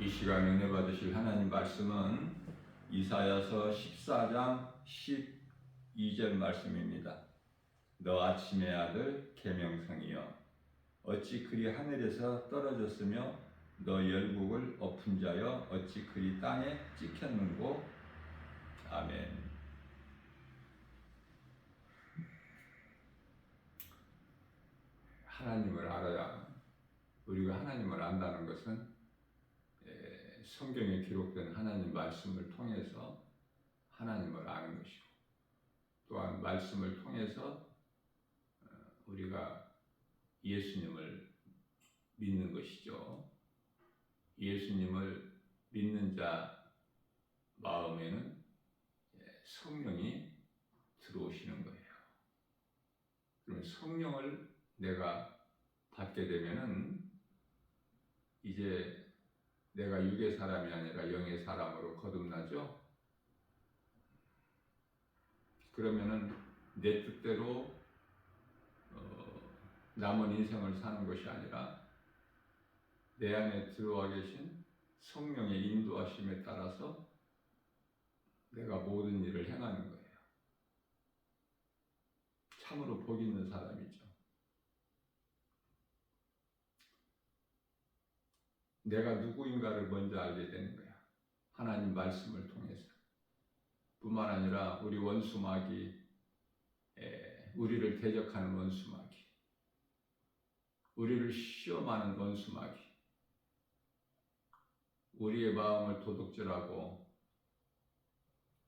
이 시간 은혜 받으실 하나님 말씀은 이사야서 14장 12절 말씀입니다. 너 아침의 아들 계명성이여 어찌 그리 하늘에서 떨어졌으며 너 열국을 엎은 자여 어찌 그리 땅에 찍혔는고. 아멘. 하나님을 알아야, 우리가 하나님을 안다는 것은 성경에 기록된 하나님 말씀을 통해서 하나님을 아는 것이고, 또한 말씀을 통해서 우리가 예수님을 믿는 것이죠. 예수님을 믿는 자 마음에는 성령이 들어오시는 거예요. 그러면 성령을 내가 받게 되면은 이제 내가 육의 사람이 아니라 영의 사람으로 거듭나죠. 그러면은 내 뜻대로 남은 인생을 사는 것이 아니라 내 안에 들어와 계신 성령의 인도하심에 따라서 내가 모든 일을 행하는 거예요. 참으로 복 있는 사람이죠. 내가 누구인가를 먼저 알게 되는 거야. 하나님 말씀을 통해서. 뿐만 아니라 우리 원수마귀, 우리를 대적하는 원수마귀, 우리를 시험하는 원수마귀, 우리의 마음을 도둑질하고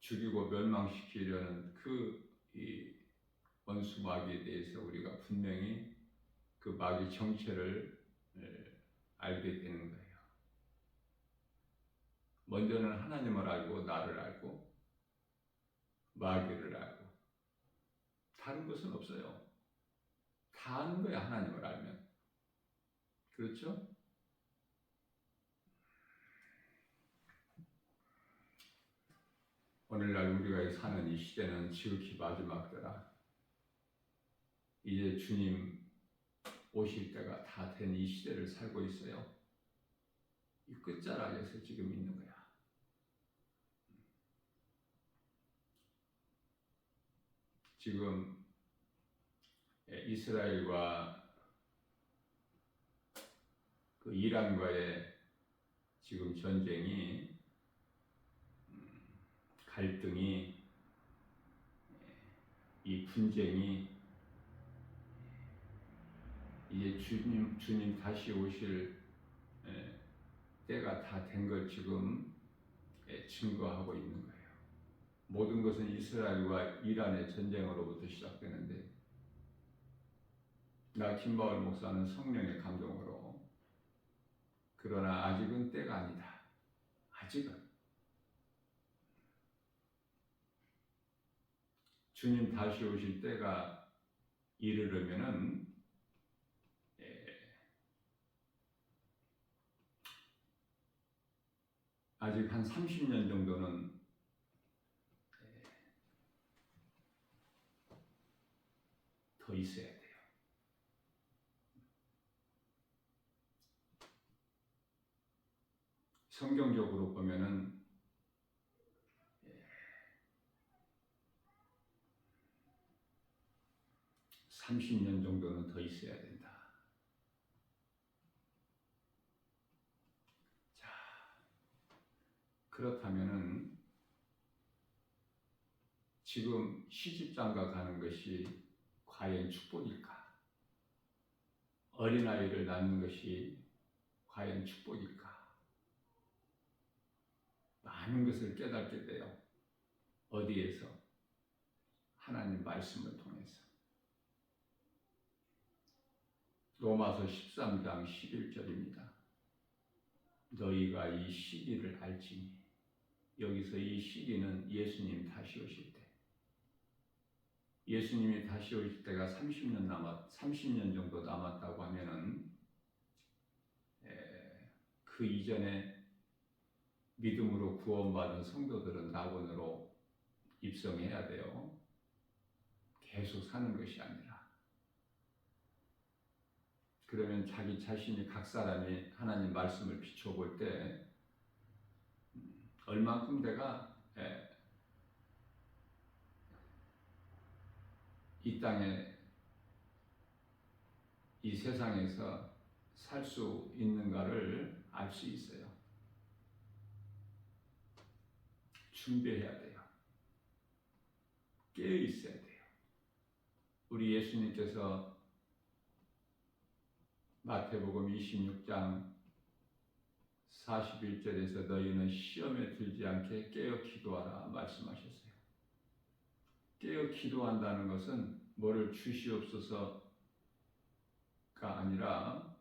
죽이고 멸망시키려는 이 원수마귀에 대해서 우리가 분명히 그 마귀 정체를 알게 되는 거예요. 먼저는 하나님을 알고 나를 알고 마귀를 알고, 다른 것은 없어요. 다 아는 거야, 하나님을 알면. 그렇죠? 오늘날 우리가 사는 이 시대는 지극히 마지막 때라. 이제 주님 오실 때가 다 된 이 시대를 살고 있어요. 이 끝자락에서 지금 있는 거야. 지금 이스라엘과 그 이란과의 지금 전쟁이, 갈등이, 이 분쟁이 이제 주님 다시 오실 때가 다 된 걸 지금 증거하고 있는 거예요. 모든 것은 이스라엘과 이란의 전쟁으로부터 시작되는데, 나 김바울 목사는 성령의 감동으로, 그러나 아직은 때가 아니다. 아직은. 주님 다시 오실 때가 이르려면은 아직 한 30년 정도는 더 있어야 돼요. 성경적으로 보면은 30년 정도는 더 있어야 된다. 자, 그렇다면은 지금 시집장가 가는 것이 과연 축복일까? 어린아이를 낳는 것이 과연 축복일까? 많은 것을 깨닫게 돼요. 어디에서? 하나님 말씀을 통해서. 로마서 13장 11절입니다. 너희가 이 시기를 알지니. 여기서 이 시기는 예수님 다시 오실 때. 예수님이 다시 오실 때가 30년 정도 남았다고 하면은 그 이전에 믿음으로 구원받은 성도들은 낙원으로 입성해야 돼요. 계속 사는 것이 아니라. 그러면 자기 자신이 각 사람이 하나님 말씀을 비춰볼 때 얼만큼 내가 이 땅에 이 세상에서 살 수 있는가를 알 수 있어요. 준비해야 돼요. 깨어 있어야 돼요. 우리 예수님께서 마태복음 26장 41절에서 너희는 시험에 들지 않게 깨어 기도하라 말씀하셨어요. 깨어 기도한다는 것은 뭐를 주시옵소서가 아니라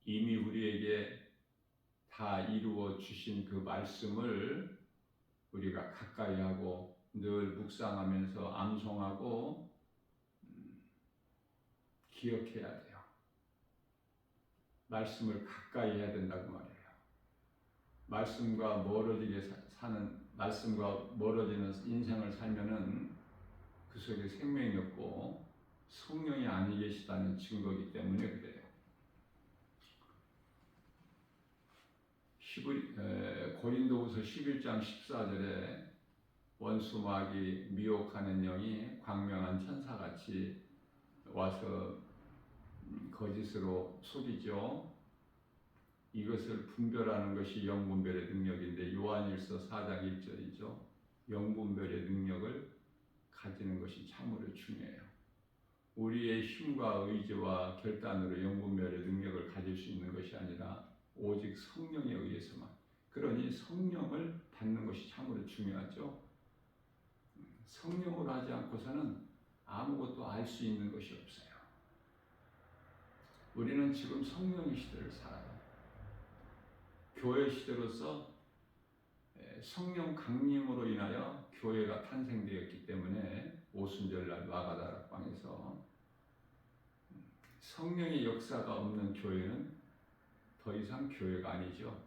이미 우리에게 다 이루어 주신 그 말씀을 우리가 가까이 하고 늘 묵상하면서 암송하고 기억해야 돼요. 말씀을 가까이 해야 된다고 말해요. 말씀과 멀어지는 인생을 살면은 그 속에 생명이 없고 성령이 아니 계시다는 증거이기 때문에 그래요. 고린도후서 11장 14절에 원수 마귀 미혹하는 영이 광명한 천사같이 와서 거짓으로 속이죠. 이것을 분별하는 것이 영분별의 능력인데 요한일서 4장 1절이죠. 영분별의 능력을 가지는 것이 참으로 중요해요. 우리의 힘과 의지와 결단으로 영분별의 능력을 가질 수 있는 것이 아니라 오직 성령에 의해서만. 그러니 성령을 받는 것이 참으로 중요하죠. 성령으로 하지 않고서는 아무것도 알 수 있는 것이 없어요. 우리는 지금 성령의 시대를 살아요. 교회 시대로서 성령 강림으로 인하여 교회가 탄생되었기 때문에 오순절날 마가다락방에서 성령의 역사가 없는 교회는 더 이상 교회가 아니죠.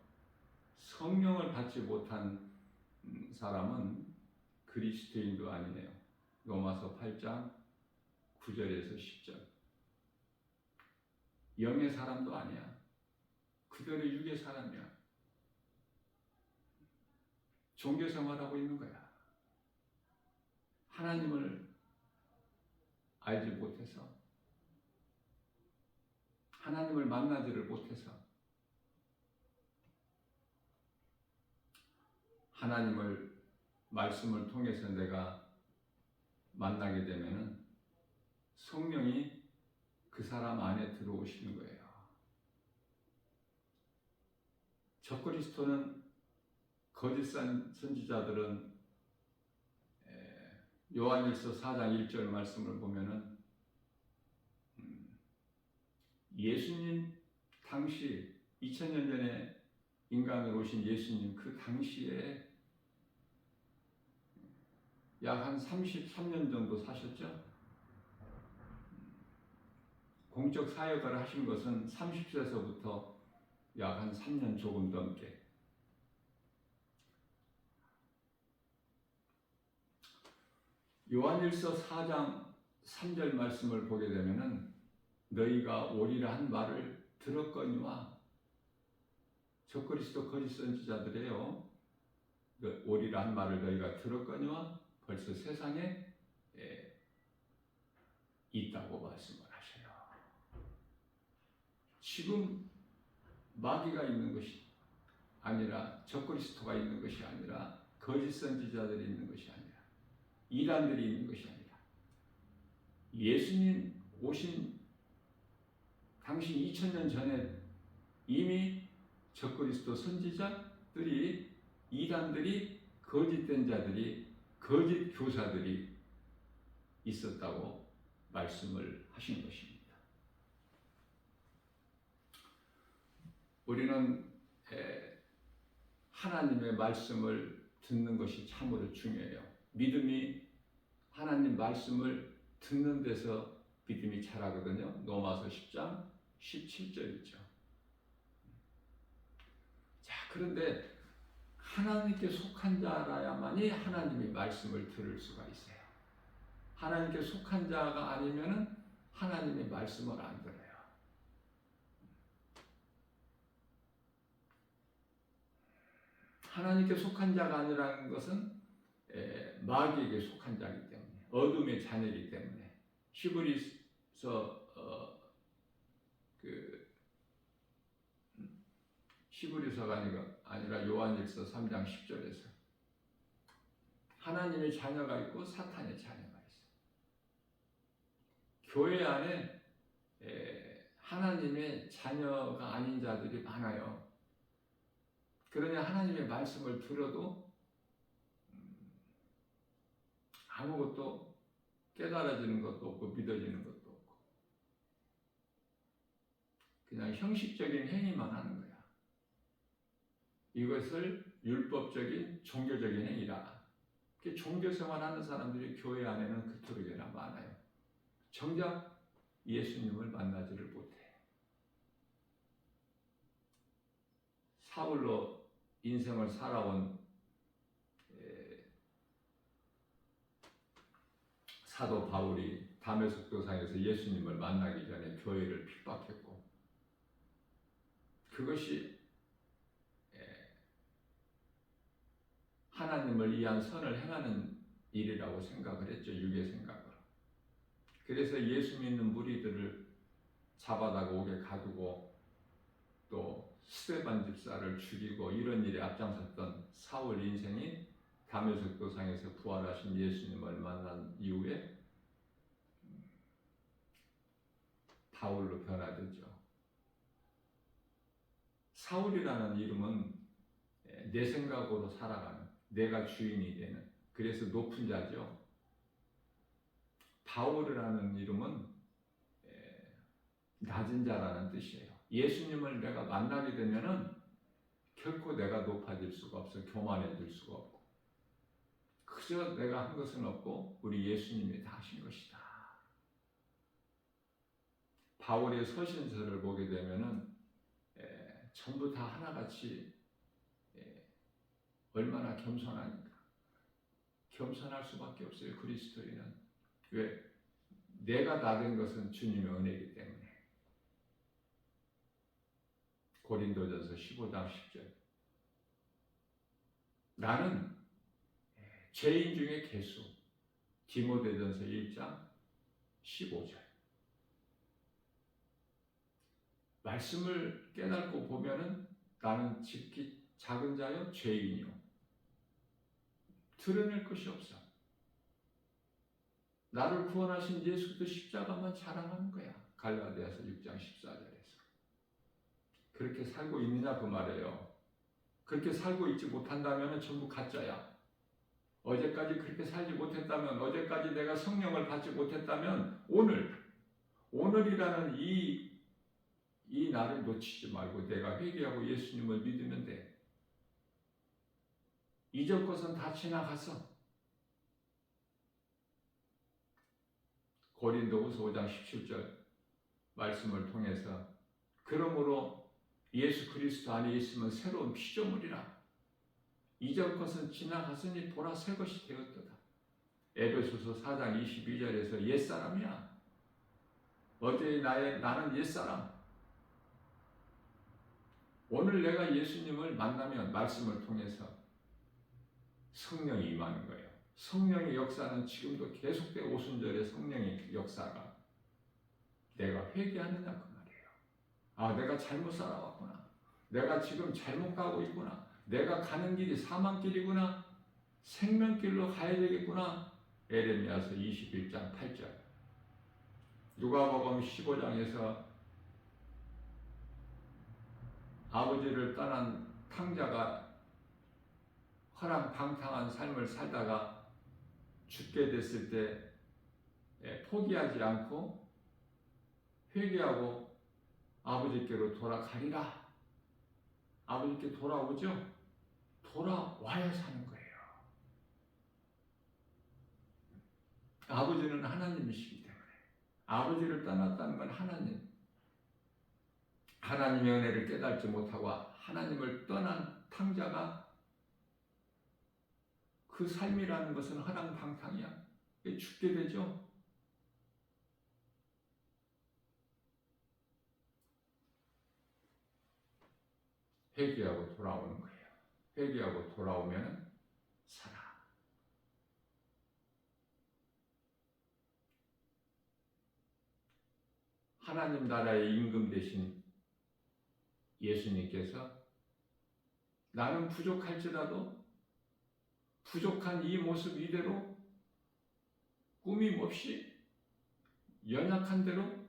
성령을 받지 못한 사람은 그리스도인도 아니네요. 로마서 8장 9절에서 10절. 영의 사람도 아니야. 그대로 육의 사람이야. 종교 생활하고 있는 거야. 하나님을 알지 못해서, 하나님을 만나지를 못해서, 하나님을 말씀을 통해서 내가 만나게 되면은 성령이 그 사람 안에 들어오시는 거예요. 적그리스도는 거짓 선지자들은 요한일서 4장 1절 말씀을 보면은 예수님 당시 2000년 전에 인간으로 오신 예수님 그 당시에 약 한 33년 정도 사셨죠? 공적 사역을 하신 것은 30세서부터 약 한 3년 조금 넘게. 요한일서 4장 3절 말씀을 보게 되면은 너희가 오리라 한 말을 들었거니와, 적그리스도 거짓 선지자들이에요. 오리라 한 말을 너희가 들었거니와 벌써 세상에 있다고 말씀을 하셔요. 지금 마귀가 있는 것이 아니라, 적그리스도가 있는 것이 아니라, 거짓 선지자들이 있는 것이 아니라, 이단들이 있는 것이 아니라, 예수님 오신 당시 2000년 전에 이미 적그리스도 선지자들이, 이단들이, 거짓된 자들이, 거짓 교사들이 있었다고 말씀을 하신 것입니다. 우리는 하나님의 말씀을 듣는 것이 참으로 중요해요. 믿음이 하나님 말씀을 듣는 데서 믿음이 자라거든요. 로마서 10장 17절이죠. 자, 그런데 하나님께 속한 자라야만이 하나님의 말씀을 들을 수가 있어요. 하나님께 속한 자가 아니면은 하나님의 말씀을 안 들어요. 하나님께 속한 자가 아니라는 것은 마귀에게 속한 자이기 때문에, 어둠의 자녀이기 때문에. 히브리서가 아니라 요한일서 3장 10절에서 하나님의 자녀가 있고 사탄의 자녀가 있어요. 교회 안에 하나님의 자녀가 아닌 자들이 많아요. 그러냐 하나님의 말씀을 들어도 아무것도 깨달아지는 것도 없고 믿어지는 것도 없고 그냥 형식적인 행위만 하는 거야. 이것을 율법적인 종교적인 행위라. 종교생활하는 사람들이 교회 안에는 그토록이나 많아요. 정작 예수님을 만나지를 못해. 사울로 인생을 살아온 사도 바울이 다메섹 도상에서 예수님을 만나기 전에 교회를 핍박했고, 그것이 하나님을 위한 선을 행하는 일이라고 생각을 했죠. 육의 생각으로. 그래서 예수 믿는 무리들을 잡아다가 옥에 가두고 또 스데반 집사를 죽이고 이런 일에 앞장섰던 사울 인생이 다메섹 도상에서 부활하신 예수님을 만난 이후에 바울로 변화되죠. 사울이라는 이름은 내 생각으로 살아가는, 내가 주인이 되는, 그래서 높은 자죠. 바울이라는 이름은 낮은 자라는 뜻이에요. 예수님을 내가 만나게 되면은 결코 내가 높아질 수가 없어. 교만해질 수가 없고. 그저 내가 한 것은 없고 우리 예수님이 다 하신 것이다. 바울의 서신서를 보게 되면은 전부 다 하나같이 얼마나 겸손하니까. 겸손할 수밖에 없어요. 그리스도인은. 왜? 내가 다 된 것은 주님의 은혜이기 때문에. 고린도전서 15장 10절. 나는 죄인 중에 괴수. 디모데전서 1장 15절. 말씀을 깨닫고 보면은 나는 지극히 작은 자요 죄인이요. 드러낼 것이 없어. 나를 구원하신 예수 그리스도 십자가만 자랑하는 거야. 갈라디아서 6장 14절에서. 그렇게 살고 있느냐 그 말이에요. 그렇게 살고 있지 못한다면 전부 가짜야. 어제까지 그렇게 살지 못했다면, 어제까지 내가 성령을 받지 못했다면 오늘이라는 이 날을 놓치지 말고 내가 회개하고 예수님을 믿으면 돼. 이전 것은 다 지나갔어. 고린도후서 5장 17절 말씀을 통해서 그러므로 예수 그리스도 안에 있으면 새로운 피조물이라. 이전 것은 지나갔으니 보라 새 것이 되었도다. 에베소서 4장 22절에서 옛사람이야. 어제의 나는 옛사람. 오늘 내가 예수님을 만나면 말씀을 통해서 성령이 임하는 거예요. 성령의 역사는 지금도 계속되고 오순절의 성령의 역사가 내가 회개하느냐 그 말이에요. 아, 내가 잘못 살아왔구나. 내가 지금 잘못 가고 있구나. 내가 가는 길이 사망길이구나. 생명길로 가야 되겠구나. 에레미야서 21장 8절. 누가복음 15장에서 아버지를 떠난 탕자가 허랑방탕한 삶을 살다가 죽게 됐을 때 포기하지 않고 회개하고 아버지께로 돌아가리라. 아버지께 돌아오죠? 돌아와야 사는 거예요. 아버지는 하나님이시기 때문에. 아버지를 떠났다는 건 하나님의 은혜를 깨닫지 못하고 하나님을 떠난 탕자가 그 삶이라는 것은 허랑방탕이야. 죽게 되죠. 회개하고 돌아오는 거예요. 회개하고 돌아오면 살아. 하나님 나라의 임금 되신 예수님께서 나는 부족할지라도 부족한 이 모습 이대로 꾸밈 없이 연약한 대로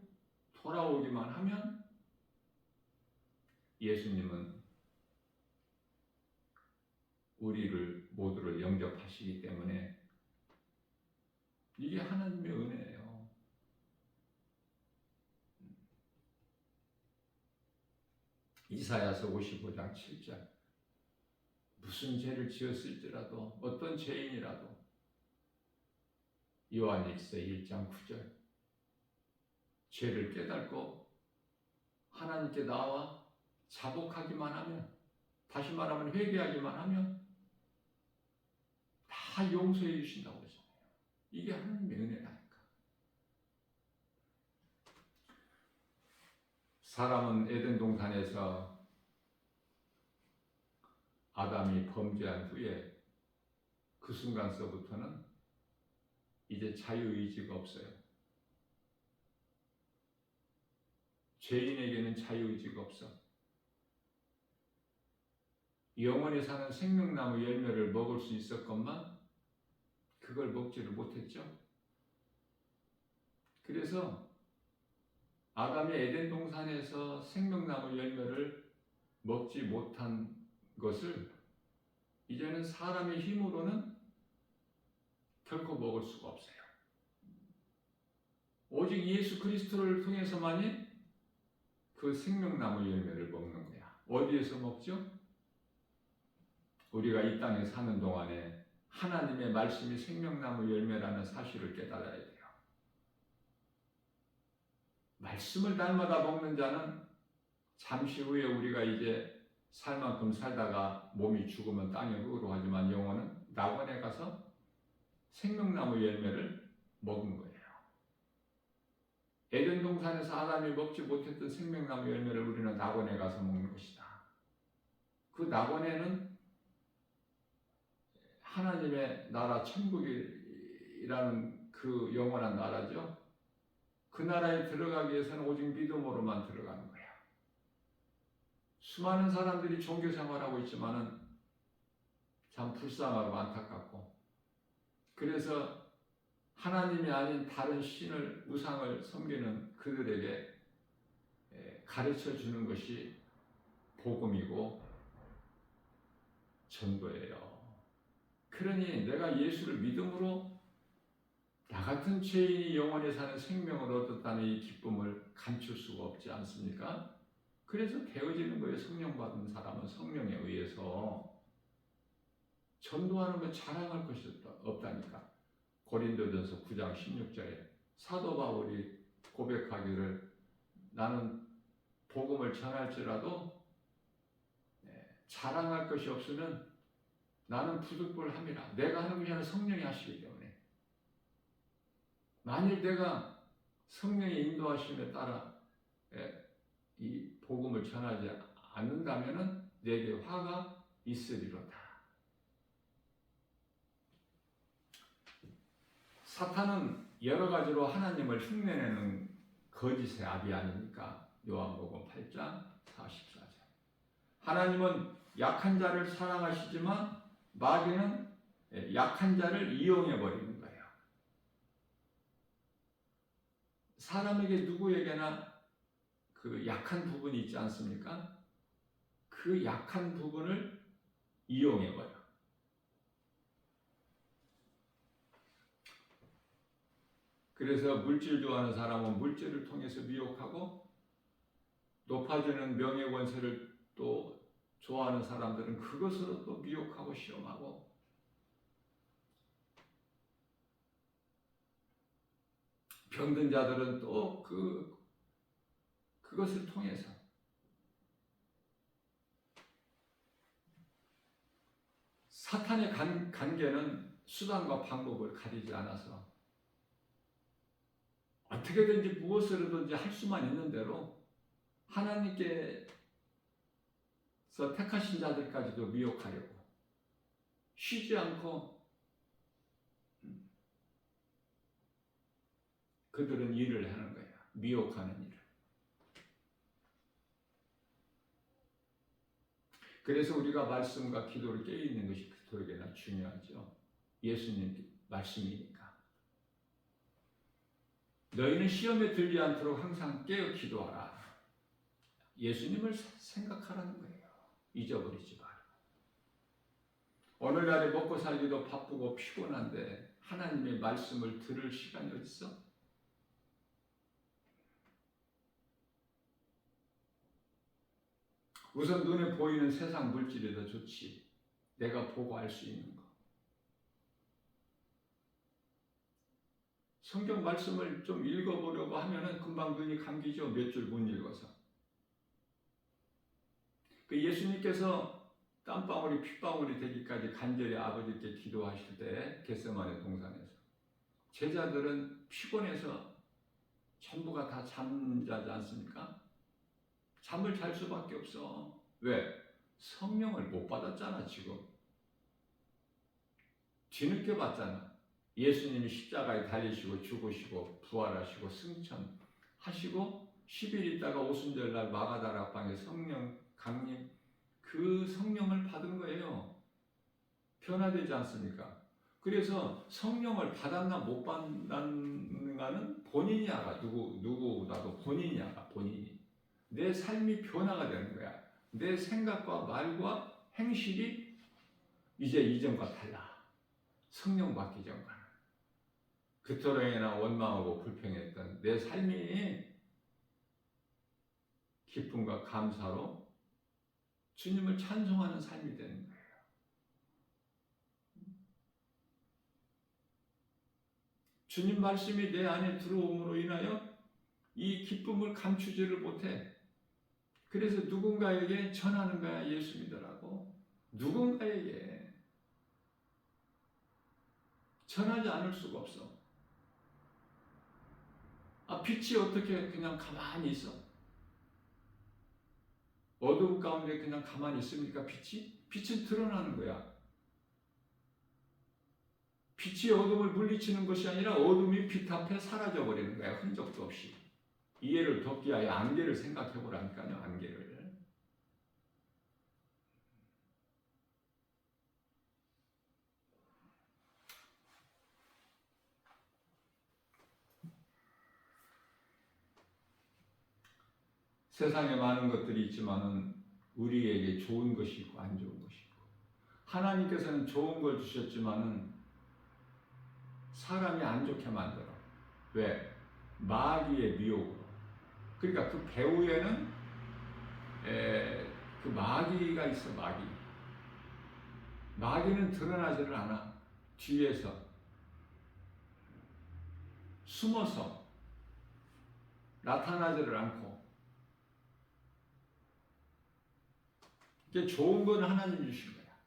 돌아오기만 하면 예수님은 우리를 모두를 영접하시기 때문에 이게 하나님의 은혜예요. 이사야서 55장 7절 무슨 죄를 지었을지라도 어떤 죄인이라도 요한일서 1장 9절 죄를 깨닫고 하나님께 나와 자복하기만 하면 다시 말하면 회개하기만 하면 다 용서해 주신다고 그러잖아요. 이게 하나님의 은혜라니까. 사람은 에덴 동산에서 아담이 범죄한 후에 그 순간서부터는 이제 자유의지가 없어요. 죄인에게는 자유의지가 없어. 영원히 사는 생명나무 열매를 먹을 수 있었건만 그걸 먹지를 못했죠. 그래서 아담이 에덴 동산에서 생명나무 열매를 먹지 못한 것을 이제는 사람의 힘으로는 결코 먹을 수가 없어요. 오직 예수 그리스도를 통해서만이 그 생명나무 열매를 먹는 거야. 어디에서 먹죠? 우리가 이 땅에 사는 동안에 하나님의 말씀이 생명나무 열매라는 사실을 깨달아야 돼요. 말씀을 날마다 먹는 자는 잠시 후에 우리가 이제 살 만큼 살다가 몸이 죽으면 땅에 흙으로 하지만 영혼은 낙원에 가서 생명나무 열매를 먹은 거예요. 에덴 동산에서 아담이 먹지 못했던 생명나무 열매를 우리는 낙원에 가서 먹는 것이다. 그 낙원에는 하나님의 나라 천국이라는 그 영원한 나라죠. 그 나라에 들어가기 위해서는 오직 믿음으로만 들어가는 거야. 수많은 사람들이 종교 생활하고 있지만은 참 불쌍하고 안타깝고, 그래서 하나님이 아닌 다른 신을 우상을 섬기는 그들에게 가르쳐 주는 것이 복음이고 전도예요. 그러니 내가 예수를 믿음으로 나 같은 죄인이 영원히 사는 생명을 얻었다는 이 기쁨을 감출 수가 없지 않습니까? 그래서 되어지는 거예요. 성령 받은 사람은 성령에 의해서 전도하는 거 자랑할 것이 없다니까. 고린도전서 9장 16절에 사도 바울이 고백하기를 나는 복음을 전할지라도 자랑할 것이 없으면 나는 부득불함이라. 내가 하는 것이 아니라 성령이 하시기 때문에. 만일 내가 성령의 인도하심에 따라 이 복음을 전하지 않는다면 내게 화가 있으리로다. 사탄은 여러 가지로 하나님을 흉내내는 거짓의 아비 아닙니까? 요한복음 8장 44절. 하나님은 약한 자를 사랑하시지만 마귀는 약한 자를 이용해버리는 거예요. 사람에게 누구에게나 그 약한 부분이 있지 않습니까? 그 약한 부분을 이용해버려. 그래서 물질 좋아하는 사람은 물질을 통해서 미혹하고, 높아지는 명예 권세를 또 좋아하는 사람들은 그것으로 또 미혹하고 시험하고, 병든 자들은 또 그것을 통해서 사탄의 관계는 수단과 방법을 가리지 않아서 어떻게든지 무엇으로든지 할 수만 있는 대로 하나님께서 택하신 자들까지도 미혹하려고 쉬지 않고 그들은 일을 하는 거야. 미혹하는 일을. 그래서 우리가 말씀과 기도를 깨어있는 것이 그토록이나 중요하죠. 예수님 말씀이니까. 너희는 시험에 들지 않도록 항상 깨어 기도하라. 예수님을 생각하라는 거예요. 잊어버리지 마라. 오늘날에 먹고 살기도 바쁘고 피곤한데 하나님의 말씀을 들을 시간이 어디 있어? 우선 눈에 보이는 세상 물질이 더 좋지. 내가 보고 알 수 있는 거. 성경 말씀을 좀 읽어보려고 하면은 금방 눈이 감기죠. 몇 줄 못 읽어서. 그 예수님께서 땀방울이 핏방울이 되기까지 간절히 아버지께 기도하실 때 겟세마네 동산에서 제자들은 피곤해서 전부가 다 잠자지 않습니까? 잠을 잘 수밖에 없어. 왜? 성령을 못 받았잖아. 지금 뒤늦게 받잖아. 예수님이 십자가에 달리시고 죽으시고 부활하시고 승천하시고 10일 있다가 오순절날 마가다락방에 성령 강림, 그 성령을 받은 거예요. 변화되지 않습니까? 그래서 성령을 받았나 못 받았는가는 본인이 알아. 누구라도 본인이 알아. 본인이. 내 삶이 변화가 되는 거야. 내 생각과 말과 행실이 이제 이전과 달라. 성령 받기 전과는. 그토록이나 원망하고 불평했던 내 삶이 기쁨과 감사로 주님을 찬송하는 삶이 되는 거예요. 주님 말씀이 내 안에 들어옴으로 인하여 이 기쁨을 감추지를 못해. 그래서 누군가에게 전하는 거야. 예수 믿으라고. 누군가에게 전하지 않을 수가 없어. 빛이 어떻게 그냥 가만히 있어? 어두움 가운데 그냥 가만히 있습니까? 빛은 드러나는 거야. 빛이 어둠을 물리치는 것이 아니라 어둠이 빛 앞에 사라져버리는 거야. 흔적도 없이. 이해를 돕기 위하여 안개를 생각해 보라니까요. 안개를. 세상에 많은 것들이 있지만은 우리에게 좋은 것이 있고 안 좋은 것이 있고, 하나님께서는 좋은 걸 주셨지만은 사람이 안 좋게 만들어. 왜? 마귀의 미혹으로. 그러니까 그 배후에는 그 마귀가 있어. 마귀는 드러나지를 않아. 뒤에서 숨어서 나타나지를 않고. 이게 좋은 건 하나님 주신 거야.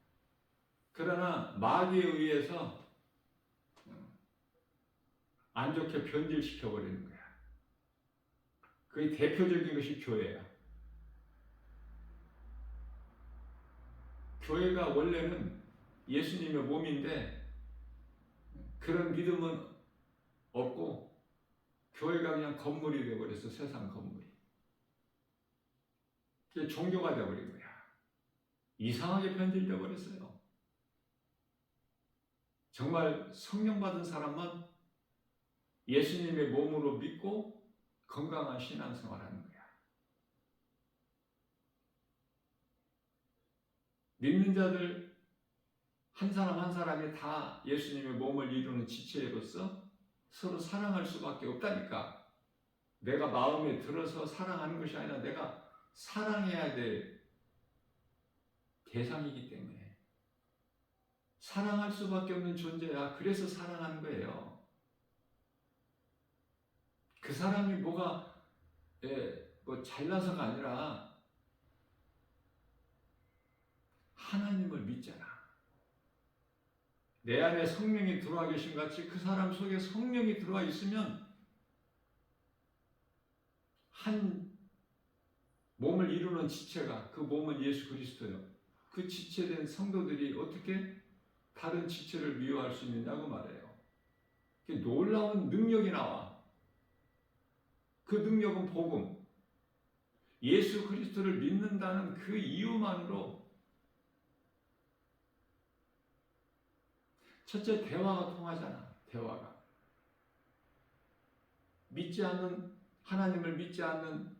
그러나 마귀에 의해서 안 좋게 변질시켜 버리는 거야. 그게 대표적인 것이 교회야. 교회가 원래는 예수님의 몸인데 그런 믿음은 없고 교회가 그냥 건물이 되어버렸어. 세상 건물이. 그게 종교가 되어버린 거야. 이상하게 변질되어 버렸어요. 정말 성령 받은 사람만 예수님의 몸으로 믿고 건강한 신앙생활하는 거야. 믿는 자들 한 사람 한 사람이 다 예수님의 몸을 이루는 지체로서 서로 사랑할 수밖에 없다니까. 내가 마음에 들어서 사랑하는 것이 아니라 내가 사랑해야 될 대상이기 때문에 사랑할 수밖에 없는 존재야. 그래서 사랑하는 거예요. 그 사람이 뭐가 잘나서가 아니라 하나님을 믿잖아. 내 안에 성령이 들어와 계신 같이 그 사람 속에 성령이 들어와 있으면 한 몸을 이루는 지체가, 그 몸은 예수 그리스도요. 그 지체된 성도들이 어떻게 다른 지체를 미워할 수 있느냐고 말해요. 놀라운 능력이 나와. 그 능력은 복음, 예수 그리스도를 믿는다는 그 이유만으로 첫째, 대화가 통하잖아. 대화가. 믿지 않는, 하나님을 믿지 않는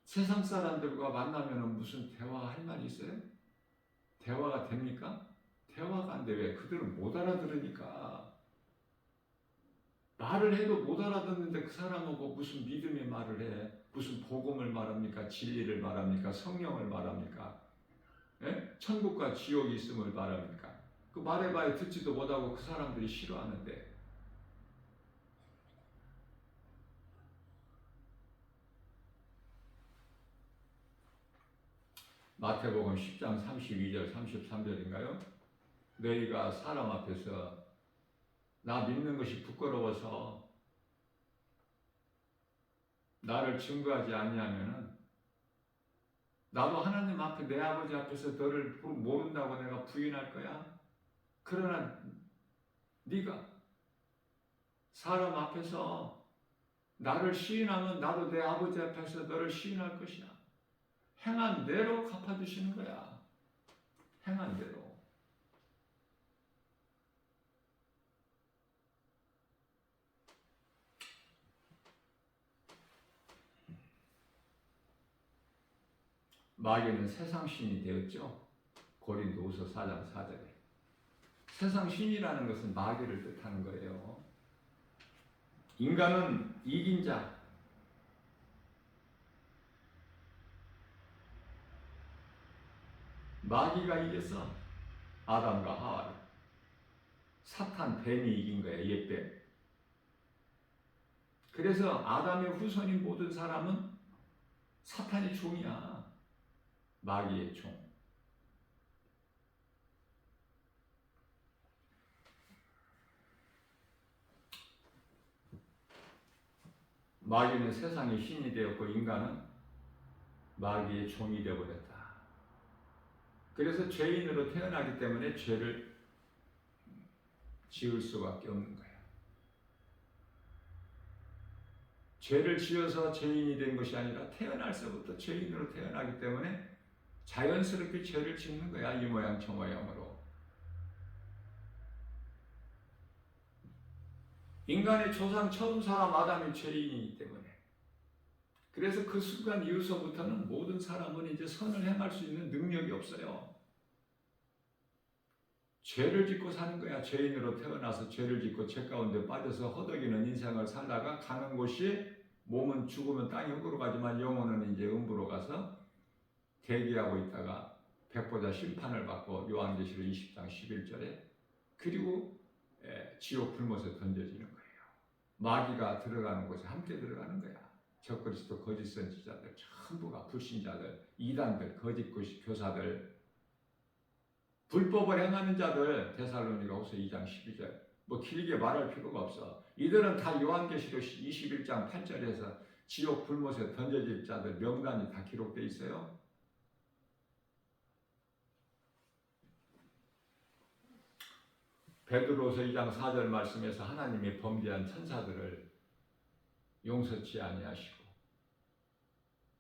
세상 사람들과 만나면 무슨 대화할 말이 있어요? 대화가 됩니까? 대화가 안 돼. 왜? 그들은 못 알아들으니까. 말을 해도 못 알아듣는데 그 사람하고 무슨 믿음의 말을 해? 무슨 복음을 말합니까? 진리를 말합니까? 성령을 말합니까? 예? 천국과 지옥이 있음을 말합니까? 그 말해봐야 듣지도 못하고 그 사람들이 싫어하는데. 마태복음 10장 32절 33절인가요? 너희가 사람 앞에서 나 믿는 것이 부끄러워서 나를 증거하지 아니하면은 나도 하나님 앞에 내 아버지 앞에서 너를 모른다고 내가 부인할 거야. 그러나 네가 사람 앞에서 나를 시인하면 나도 내 아버지 앞에서 너를 시인할 것이야. 행한 대로 갚아주시는 거야. 행한 대로. 마귀는 세상 신이 되었죠. 고린도후서 4장 4절에. 세상 신이라는 것은 마귀를 뜻하는 거예요. 인간은 이긴 자, 마귀가 이겼어. 아담과 하와를. 사탄, 뱀이 이긴 거야. 옛뱀. 그래서 아담의 후손인 모든 사람은 사탄의 종이야. 마귀의 종. 마귀는 세상의 신이 되었고 인간은 마귀의 종이 되어버렸다. 그래서 죄인으로 태어나기 때문에 죄를 지을 수밖에 없는 거예요. 죄를 지어서 죄인이 된 것이 아니라 태어날서부터 죄인으로 태어나기 때문에 자연스럽게 죄를 짓는 거야. 이 모양 저 모양으로. 인간의 조상 처음 사람 아담이 죄인이기 때문에. 그래서 그 순간 이후서부터는 모든 사람은 이제 선을 행할 수 있는 능력이 없어요. 죄를 짓고 사는 거야. 죄인으로 태어나서 죄를 짓고 죄 가운데 빠져서 허덕이는 인생을 살다가 가는 곳이 몸은 죽으면 땅이 흙으로 가지만 영혼은 이제 음부로 가서 대기하고 있다가 백보자 심판을 받고 요한계시록 20장 11절에 그리고 지옥 불못에 던져지는 거예요. 마귀가 들어가는 곳에 함께 들어가는 거야. 적그리스도 거짓 선지자들 전부가 불신자들, 이단들, 거짓 교사들, 불법을 행하는 자들, 데살로니가후서 2장 12절. 뭐 길게 말할 필요가 없어. 이들은 다 요한계시록 21장 8절에서 지옥 불못에 던져질 자들 명단이 다 기록되어 있어요. 베드로서 2장 4절 말씀에서 하나님이 범죄한 천사들을 용서치 아니하시고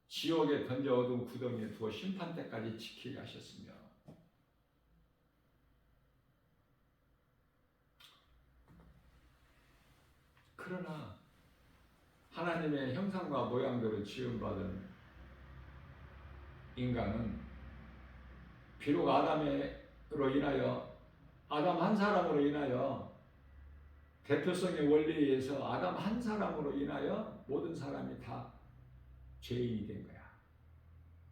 지옥에 던져 어두운 구덩이에 두어 심판 때까지 지키게 하셨으며 그러나 하나님의 형상과 모양대로 지음받은 인간은 비록 아담으로 인하여 아담 한 사람으로 인하여 대표성의 원리에 의해서 아담 한 사람으로 인하여 모든 사람이 다 죄인이 된 거야.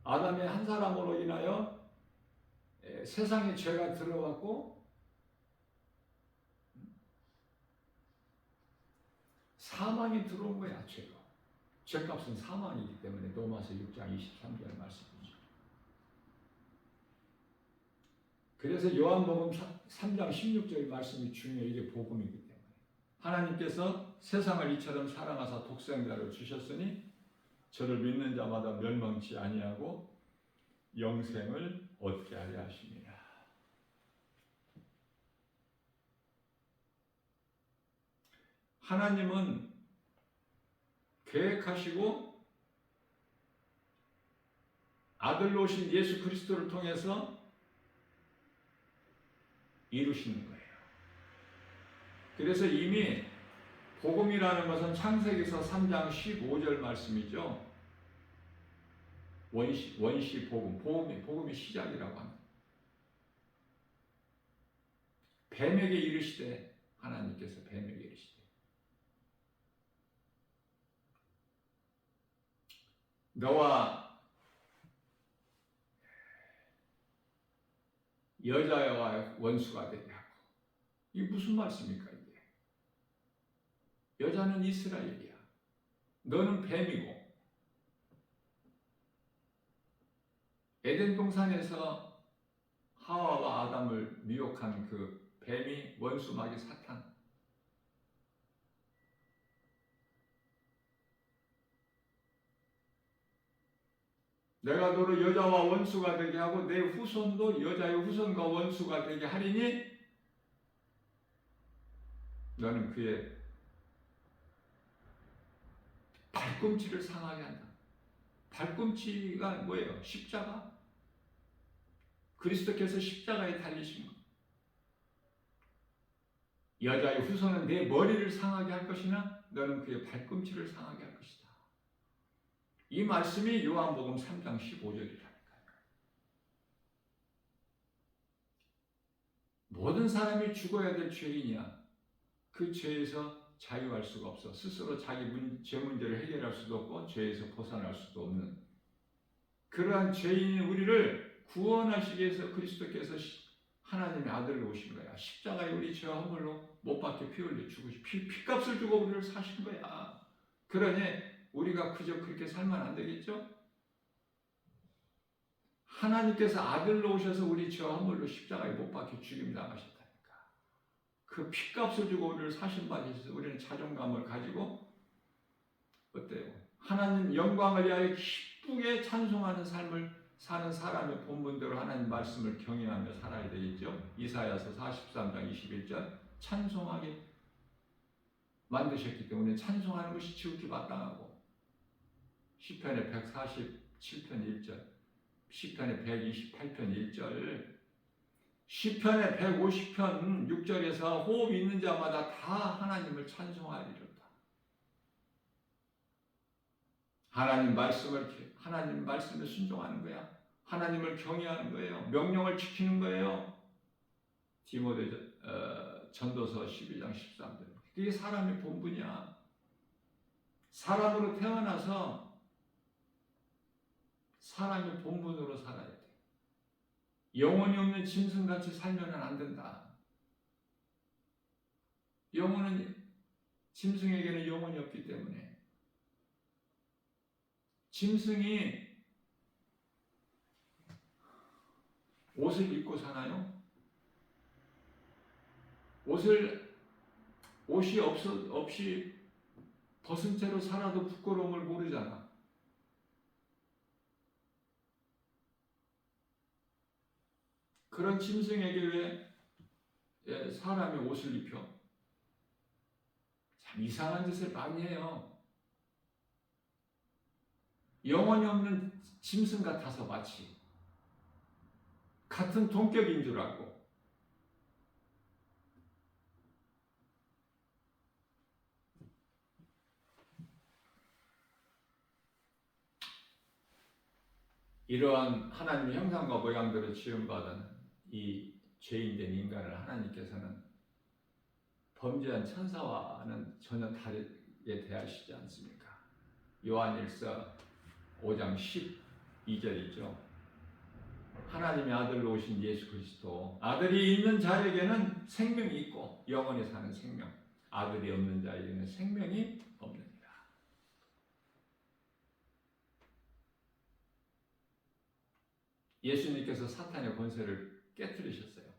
아담의 한 사람으로 인하여 세상에 죄가 들어왔고 사망이 들어온 거야. 죄로. 죄값은 사망이기 때문에 로마서 6장 23절 말씀이죠. 그래서 요한복음 3장 16절 말씀이 중요해요. 이게 복음이기 때문에. 하나님께서 세상을 이처럼 사랑하사 독생자를 주셨으니 저를 믿는 자마다 멸망치 아니하고 영생을 얻게 하려 하십니다. 하나님은 계획하시고 아들로 오신 예수 그리스도를 통해서 이루시는 거예요. 그래서 이미 복음이라는 것은 창세기서 3장 15절 말씀이죠. 원시 복음, 복음이 시작이라고 합니다. 뱀에게 이르시되, 하나님께서 뱀에게 이르시되, 너와 여자와 원수가 되게 하고. 이게 무슨 말씀입니까 이게? 여자는 이스라엘이야. 너는 뱀이고. 에덴 동산에서 하와와 아담을 미혹한 그 뱀이 원수 마귀 사탄. 내가 너를 여자와 원수가 되게 하고 내 후손도 여자의 후손과 원수가 되게 하리니 너는 그의 발꿈치를 상하게 한다. 발꿈치가 뭐예요? 십자가. 그리스도께서 십자가에 달리신 것. 여자의 후손은 내 머리를 상하게 할 것이나 너는 그의 발꿈치를 상하게 할 것이다. 이 말씀이 요한복음 3장 15절이라니까요. 모든 사람이 죽어야 될 죄인이야. 그 죄에서 자유할 수가 없어. 스스로 자기 죄 문제를 해결할 수도 없고 죄에서 벗어날 수도 없는 그러한 죄인인 우리를 구원하시기 위해서 그리스도께서 하나님의 아들로 오신 거야. 십자가에 우리 죄와 허물로 못 박혀 피 흘려 죽으시 피값을 주고 우리를 사신 거야. 그러니 우리가 그저 그렇게 살면 안 되겠죠? 하나님께서 아들로 오셔서 우리 죄와 허물로 십자가에 못 박혀 죽임 당하셨다니까. 그 피값을 주고 우리를 사신 바 되셔서 우리는 자존감을 가지고 어때요? 하나님 영광을 위하여 기쁘게 찬송하는 삶을 사는 사람의 본분대로 하나님 말씀을 경외하며 살아야 되겠죠? 이사야서 43장 21절 찬송하게 만드셨기 때문에 찬송하는 것이 지극히 마땅하고 시편의 147편 1절 시편의 128편 1절 시편의 150편 6절에서 호흡 있는 자마다 다 하나님을 찬송하리로다. 하나님 말씀에 순종하는 거야. 하나님을 경외하는 거예요. 명령을 지키는 거예요. 디모데 전도서 12장 13절. 그게 사람의 본분이야. 사람으로 태어나서 사람의 본분으로 살아야 돼. 영혼이 없는 짐승같이 살면 안 된다. 짐승에게는 영혼이 없기 때문에 짐승이 옷을 입고 사나요? 옷이 없이 벗은 채로 살아도 부끄러움을 모르잖아. 그런 짐승에게 왜 사람이 옷을 입혀? 참 이상한 짓을 많이 해요. 영혼이 없는 짐승 같아서 마치 같은 동격인 줄 알고 이러한 하나님의 형상과 모양대로 지음받은 이 죄인된 인간을 하나님께서는 범죄한 천사와는 전혀 다르게 대하시지 않습니까? 요한일서 5장 12절이죠. 하나님의 아들로 오신 예수 그리스도 아들이 있는 자에게는 생명이 있고 영원히 사는 생명, 아들이 없는 자에게는 생명이 없느니라. 예수님께서 사탄의 권세를 깨뜨리셨어요.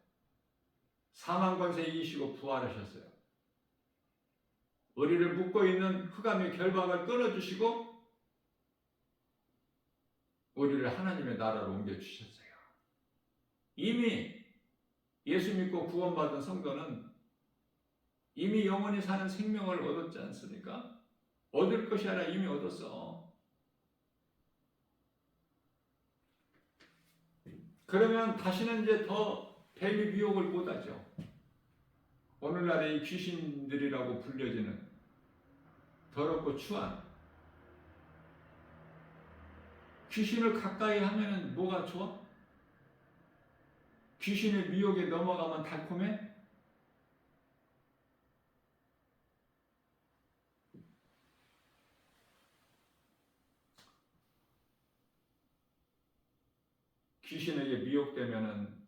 사망 권세 이기시고 부활하셨어요. 우리를 묶고 있는 흑암의 결박을 끊어주시고 우리를 하나님의 나라로 옮겨주셨어요. 이미 예수 믿고 구원받은 성도는 이미 영원히 사는 생명을 얻었지 않습니까? 얻을 것이 아니라 이미 얻었어. 그러면 다시는 이제 더 뱀의 미혹을 못하죠. 오늘날의 귀신들이라고 불려지는 더럽고 추한 귀신을 가까이 하면 뭐가 좋아? 귀신의 미혹에 넘어가면 달콤해? 귀신에게 미혹되면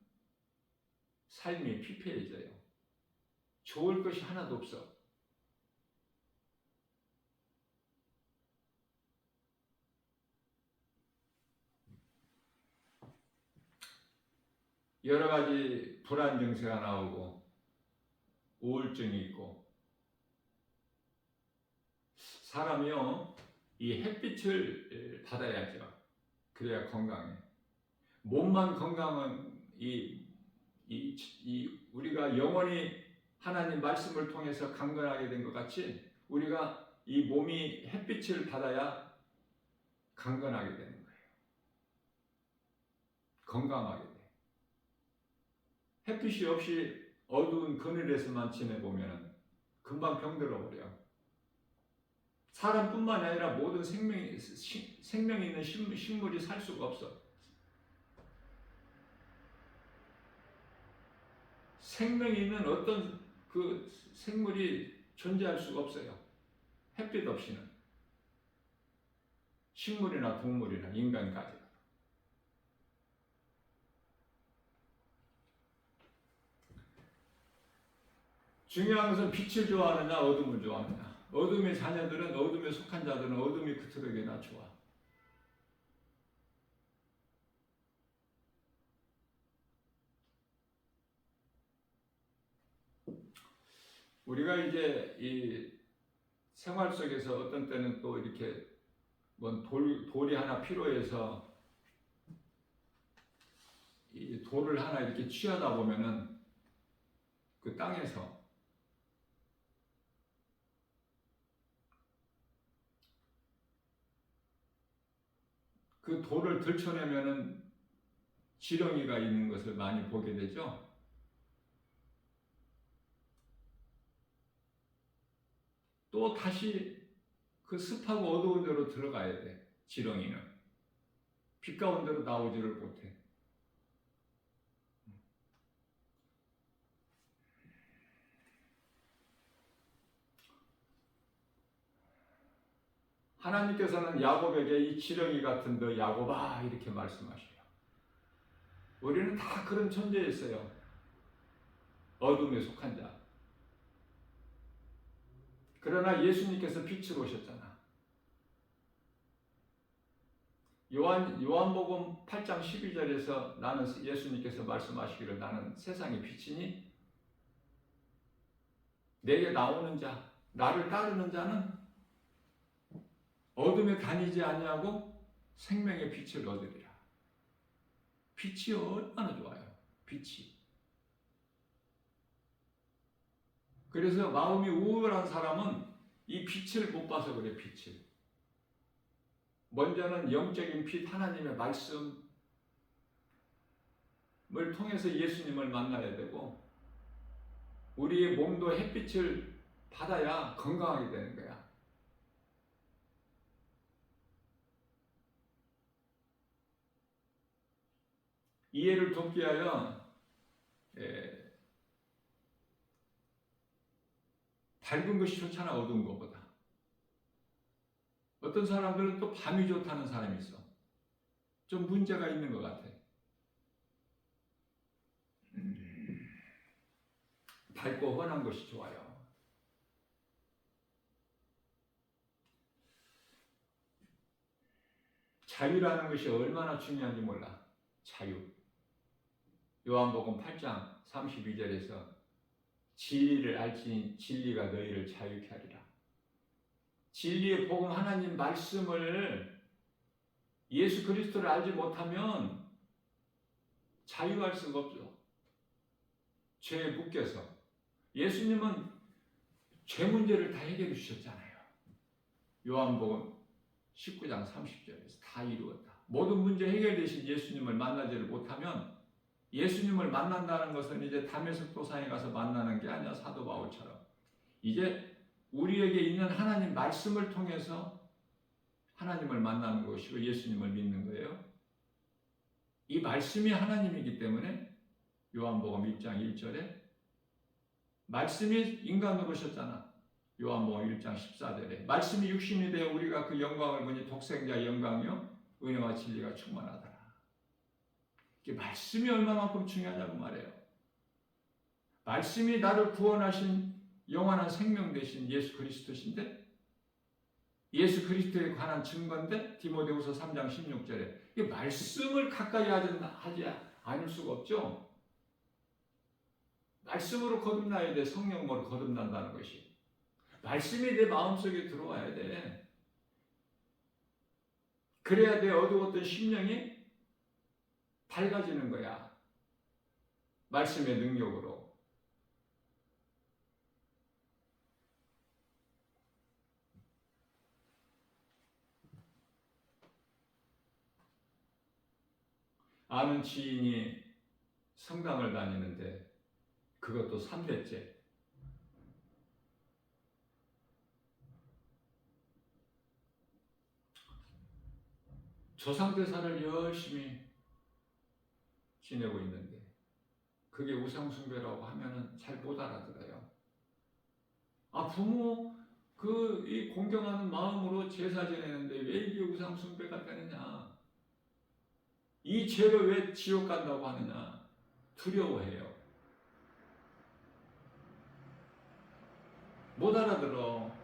삶이 피폐해져요. 좋을 것이 하나도 없어. 여러 가지 불안 증세가 나오고 우울증이 있고 사람이요 이 햇빛을 받아야죠. 그래야 건강해. 몸만 건강은 우리가 영원히 하나님 말씀을 통해서 강건하게 된 것 같이 우리가 이 몸이 햇빛을 받아야 강건하게 되는 거예요. 건강하게 돼. 햇빛이 없이 어두운 그늘에서만 지내보면 금방 병들어 버려. 사람뿐만 아니라 모든 생명이 있는 식물이 살 수가 없어. 생명이 있는 어떤 그 생물이 존재할 수가 없어요. 햇빛 없이는. 식물이나 동물이나 인간까지. 중요한 것은 빛을 좋아하느냐 어둠을 좋아하느냐. 어둠의 자녀들은 어둠에 속한 자들은 어둠이 그토록이나 좋아. 우리가 이제 이 생활 속에서 어떤 때는 또 이렇게 돌이 하나 필요해서 이 돌을 하나 이렇게 취하다 보면은 그 땅에서 그 돌을 들춰내면은 지렁이가 있는 것을 많이 보게 되죠. 또 다시 그 습하고 어두운 데로 들어가야 돼. 지렁이는 빛 가운데로 나오지를 못해. 하나님께서는 야곱에게 이 지렁이 같은 너 야곱아 이렇게 말씀하셔요. 우리는 다 그런 존재였어요. 어둠에 속한 자. 그러나 예수님께서 빛으로 오셨잖아. 요한복음 8장 12절에서 나는 예수님께서 말씀하시기를 나는 세상의 빛이니 내게 나오는 자, 나를 따르는 자는 어둠에 다니지 아니하고 생명의 빛을 얻으리라. 빛이 얼마나 좋아요. 빛이. 그래서 마음이 우울한 사람은 이 빛을 못 봐서 그래. 빛을. 먼저는 영적인 빛 하나님의 말씀을 통해서 예수님을 만나야 되고 우리의 몸도 햇빛을 받아야 건강하게 되는 거야. 이해를 돕기 위하여 밝은 것이 좋잖아. 어두운 것보다. 어떤 사람들은 또 밤이 좋다는 사람이 있어. 좀 문제가 있는 것 같아. 밝고 환한 것이 좋아요. 자유라는 것이 얼마나 중요한지 몰라. 자유. 요한복음 8장 32절에서 진리를 알지니 진리가 너희를 자유케 하리라. 진리의 복음 하나님 말씀을 예수 그리스도를 알지 못하면 자유할 수가 없죠. 죄에 묶여서. 예수님은 죄 문제를 다 해결해 주셨잖아요. 요한복음 19장 30절에서 다 이루었다. 모든 문제 해결되신 예수님을 만나지를 못하면, 예수님을 만난다는 것은 이제 다메섹 도상에 가서 만나는 게 아니야. 사도 바울처럼 이제 우리에게 있는 하나님 말씀을 통해서 하나님을 만나는 것이고 예수님을 믿는 거예요. 이 말씀이 하나님이기 때문에 요한복음 1장 1절에 말씀이 인간으로 오셨잖아. 요한복음 1장 14절에 말씀이 육신이 되어 우리가 그 영광을 보니 독생자의 영광이요 은혜와 진리가 충만하더라. 이게 말씀이 얼마만큼 중요하냐고 말해요. 말씀이 나를 구원하신 영원한 생명 되신 예수 그리스도신데, 예수 그리스도에 관한 증거인데, 디모데후서 3장 16절에 이 말씀을 가까이 하지 않을 수가 없죠. 말씀으로 거듭나야 돼. 성령으로 거듭난다는 것이. 말씀이 내 마음속에 들어와야 돼. 그래야 내 어두웠던 심령이 밝아지는 거야. 말씀의 능력으로. 아는 지인이 성당을 다니는데 그것도 3대째. 조상대사를 열심히 지내고 있는데 그게 우상숭배라고 하면은 잘 못 알아들어요. 아, 부모 이 공경하는 마음으로 제사 지내는데 왜 이게 우상숭배가 되느냐? 이 죄로 왜 지옥 간다고 하느냐? 두려워해요. 못 알아들어.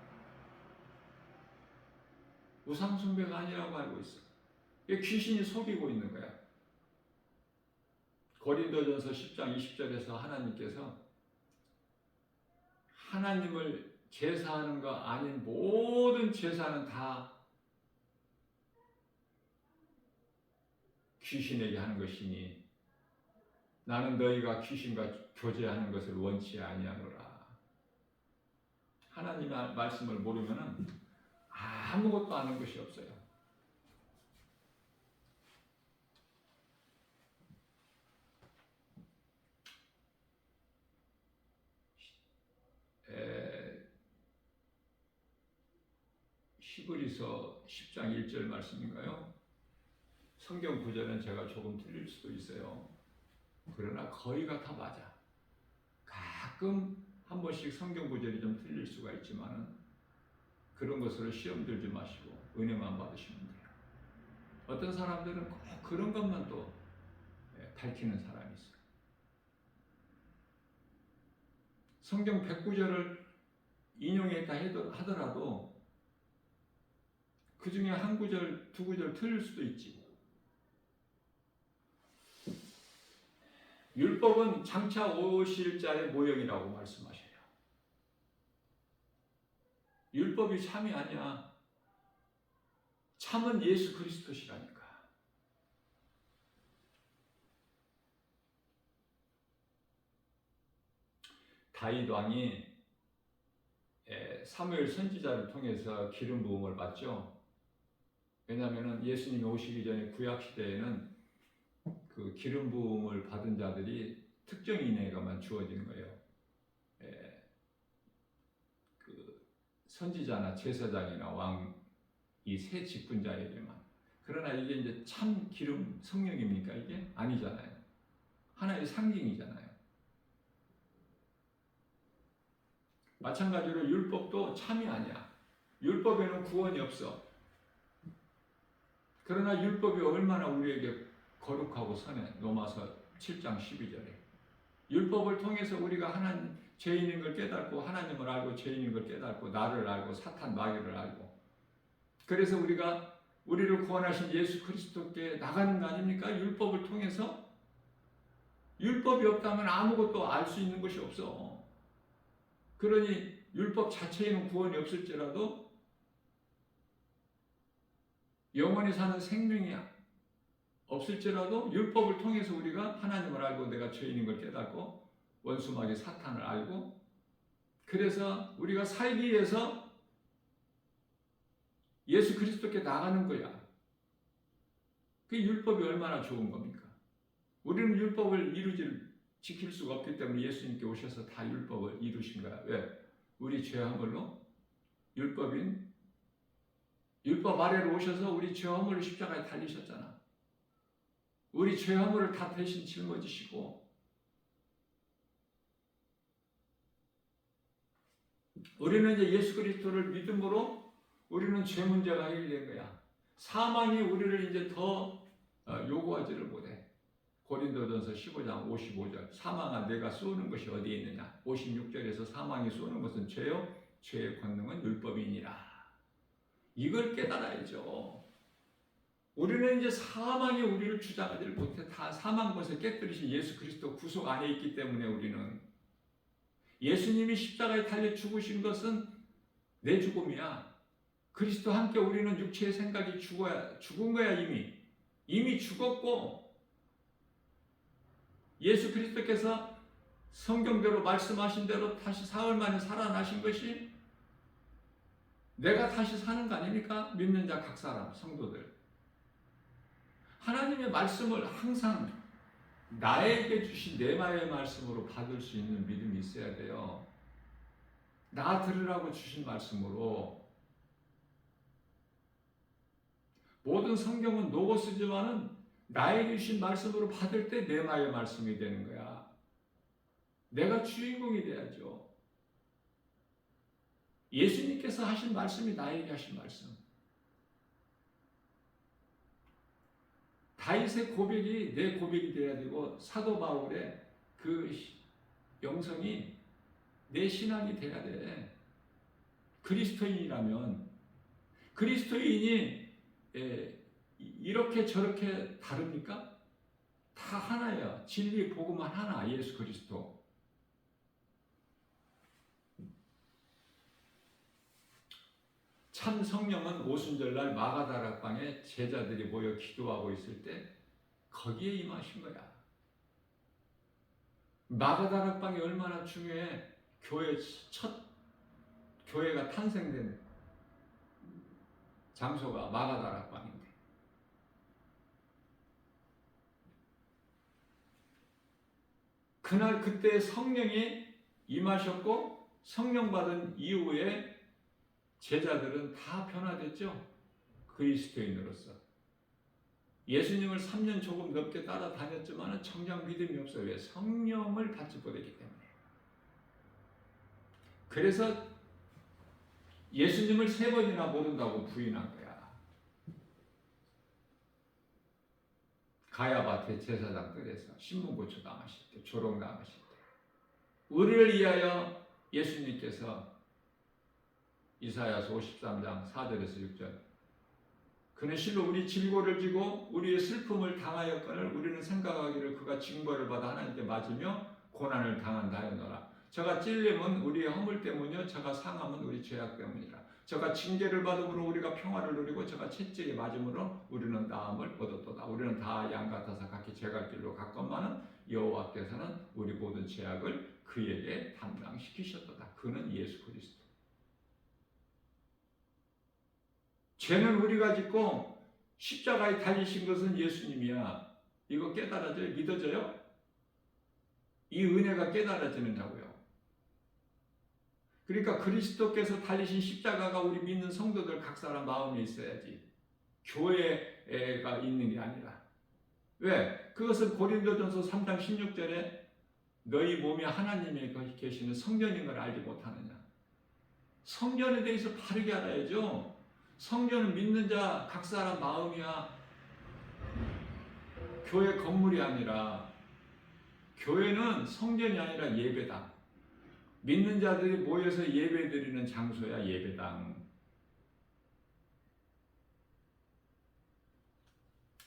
우상숭배가 아니라고 알고 있어. 귀신이 속이고 있는 거야. 고린도전서 10장 20절에서 하나님께서 하나님을 제사하는 거 아닌 모든 제사는 다 귀신에게 하는 것이니 나는 너희가 귀신과 교제하는 것을 원치 아니하노라. 하나님의 말씀을 모르면 아무것도 아는 것이 없어요. 히브리서 10장 1절 말씀인가요? 성경 구절은 제가 조금 틀릴 수도 있어요. 그러나 거의가 다 맞아. 가끔 한 번씩 성경 구절이 좀 틀릴 수가 있지만 그런 것으로 시험 들지 마시고 은혜만 받으시면 돼요. 어떤 사람들은 꼭 그런 것만 또 밝히는 사람이 있어요. 성경 109절을 인용했다 하더라도 그 중에 한 구절, 두 구절 틀릴 수도 있지. 율법은 장차 오실 자의 모형이라고 말씀하셔요. 율법이 참이 아니야. 참은 예수 그리스도시라니까. 다윗 왕이 사무엘 선지자를 통해서 기름 부음을 받죠. 왜냐하면 예수님이 오시기 전에 구약 시대에는 그 기름 부음을 받은 자들이 특정인에게만 주어진 거예요. 그 선지자나 제사장이나 왕 이 세 직분자에게만. 그러나 이게 이제 참 기름 성령입니까? 이게 아니잖아요. 하나의 상징이잖아요. 마찬가지로 율법도 참이 아니야. 율법에는 구원이 없어. 그러나 율법이 얼마나 우리에게 거룩하고 선해. 로마서 7장 12절에 율법을 통해서 우리가 하나님 죄인인 걸 깨닫고 하나님을 알고 죄인인 걸 깨닫고 나를 알고 사탄 마귀를 알고 그래서 우리가 우리를 구원하신 예수 그리스도께 나가는 거 아닙니까? 율법을 통해서. 율법이 없다면 아무것도 알 수 있는 것이 없어. 그러니 율법 자체에는 구원이 없을지라도 영원히 사는 생명이 없을지라도 율법을 통해서 우리가 하나님을 알고 내가 죄인인 걸 깨닫고 원수마귀 사탄을 알고 그래서 우리가 살기 위해서 예수 그리스도께 나가는 거야. 그 율법이 얼마나 좋은 겁니까? 우리는 율법을 지킬 수가 없기 때문에 예수님께 오셔서 다 율법을 이루신 거야. 왜? 우리 죄화물로 율법 아래로 오셔서 우리 죄화물을 십자가에 달리셨잖아. 우리 죄화물을 다 대신 짊어지시고 우리는 이제 예수 그리스도를 믿음으로 우리는 죄 문제가 해결된 거야. 사망이 우리를 이제 더 요구하지를 못해. 고린도전서 15장 55절 사망아 내가 쏘는 것이 어디에 있느냐. 56절에서 사망이 쏘는 것은 죄요 죄의 권능은 율법이니라. 이걸 깨달아야죠. 우리는 이제 사망이 우리를 주장하지를 못해. 다 사망 것을 깨뜨리신 예수 그리스도 구속 안에 있기 때문에 우리는 예수님이 십자가에 달려 죽으신 것은 내 죽음이야. 그리스도 함께 우리는 육체의 생각이 죽은 거야. 이미 죽었고 예수 그리스도께서 성경대로 말씀하신 대로 다시 사흘 만에 살아나신 것이 내가 다시 사는 거 아닙니까? 믿는 자 각 사람 성도들 하나님의 말씀을 항상 나에게 주신 내마의 말씀으로 받을 수 있는 믿음이 있어야 돼요. 나 들으라고 주신 말씀으로. 모든 성경은 노고스지만은 나에게 주신 말씀으로 받을 때 내마의 말씀이 되는 거야. 내가 주인공이 돼야죠. 예수님께서 하신 말씀이 나에게 하신 말씀. 다윗의 고백이 내 고백이 돼야 되고 사도 바울의 그 영성이 내 신앙이 돼야 돼. 그리스도인이라면 그리스도인이 이렇게 저렇게 다릅니까? 다 하나예요. 진리 복음은 하나. 예수 그리스도. 참 성령은 오순절날 마가다락방에 제자들이 모여 기도하고 있을 때 거기에 임하신 거야. 마가다락방이 얼마나 중요해. 교회가 탄생된 장소가 마가다락방인데 그때 성령이 임하셨고 성령 받은 이후에 제자들은 다 변화됐죠. 그리스도인으로서. 예수님을 3년 조금 넘게 따라다녔지만 정작 믿음이 없어요. 왜? 성령을 받지 못했기 때문에. 그래서 예수님을 3번이나 모른다고 부인한 거야. 가야바 대제사장 뜰에서 신문고초 당하실 때, 조롱 당하실 때 우리를 위하여 예수님께서 이사야서 53장 4절에서 6절 그는 실로 우리 질고를 지고 우리의 슬픔을 당하였거늘 우리는 생각하기를 그가 징벌을 받아 하나님께 맞으며 고난을 당한다 하였노라. 저가 찔림은 우리의 허물 때문이요 저가 상함은 우리 죄악 때문이라. 저가 징계를 받음으로 우리가 평화를 누리고 저가 채찍에 맞음으로 우리는 나음을 얻었도다. 우리는 다 양 같아서 각기 제갈 길로 갔건만은 여호와께서는 우리 모든 죄악을 그에게 담당시키셨도다. 그는 예수 그리스도. 죄는 우리가 짓고 십자가에 달리신 것은 예수님이야. 이거 깨달아져요? 믿어져요? 이 은혜가 깨달아지는다고요. 그러니까 그리스도께서 달리신 십자가가 우리 믿는 성도들 각 사람 마음에 있어야지. 교회가 있는 게 아니라. 왜? 그것은 고린도전서 3장 16절에 너희 몸이 하나님의 계시는 성전인 걸 알지 못하느냐. 성전에 대해서 바르게 알아야죠. 성전은 믿는 자 각 사람 마음이야. 교회 건물이 아니라 교회는 성전이 아니라 예배당. 믿는 자들이 모여서 예배드리는 장소야. 예배당.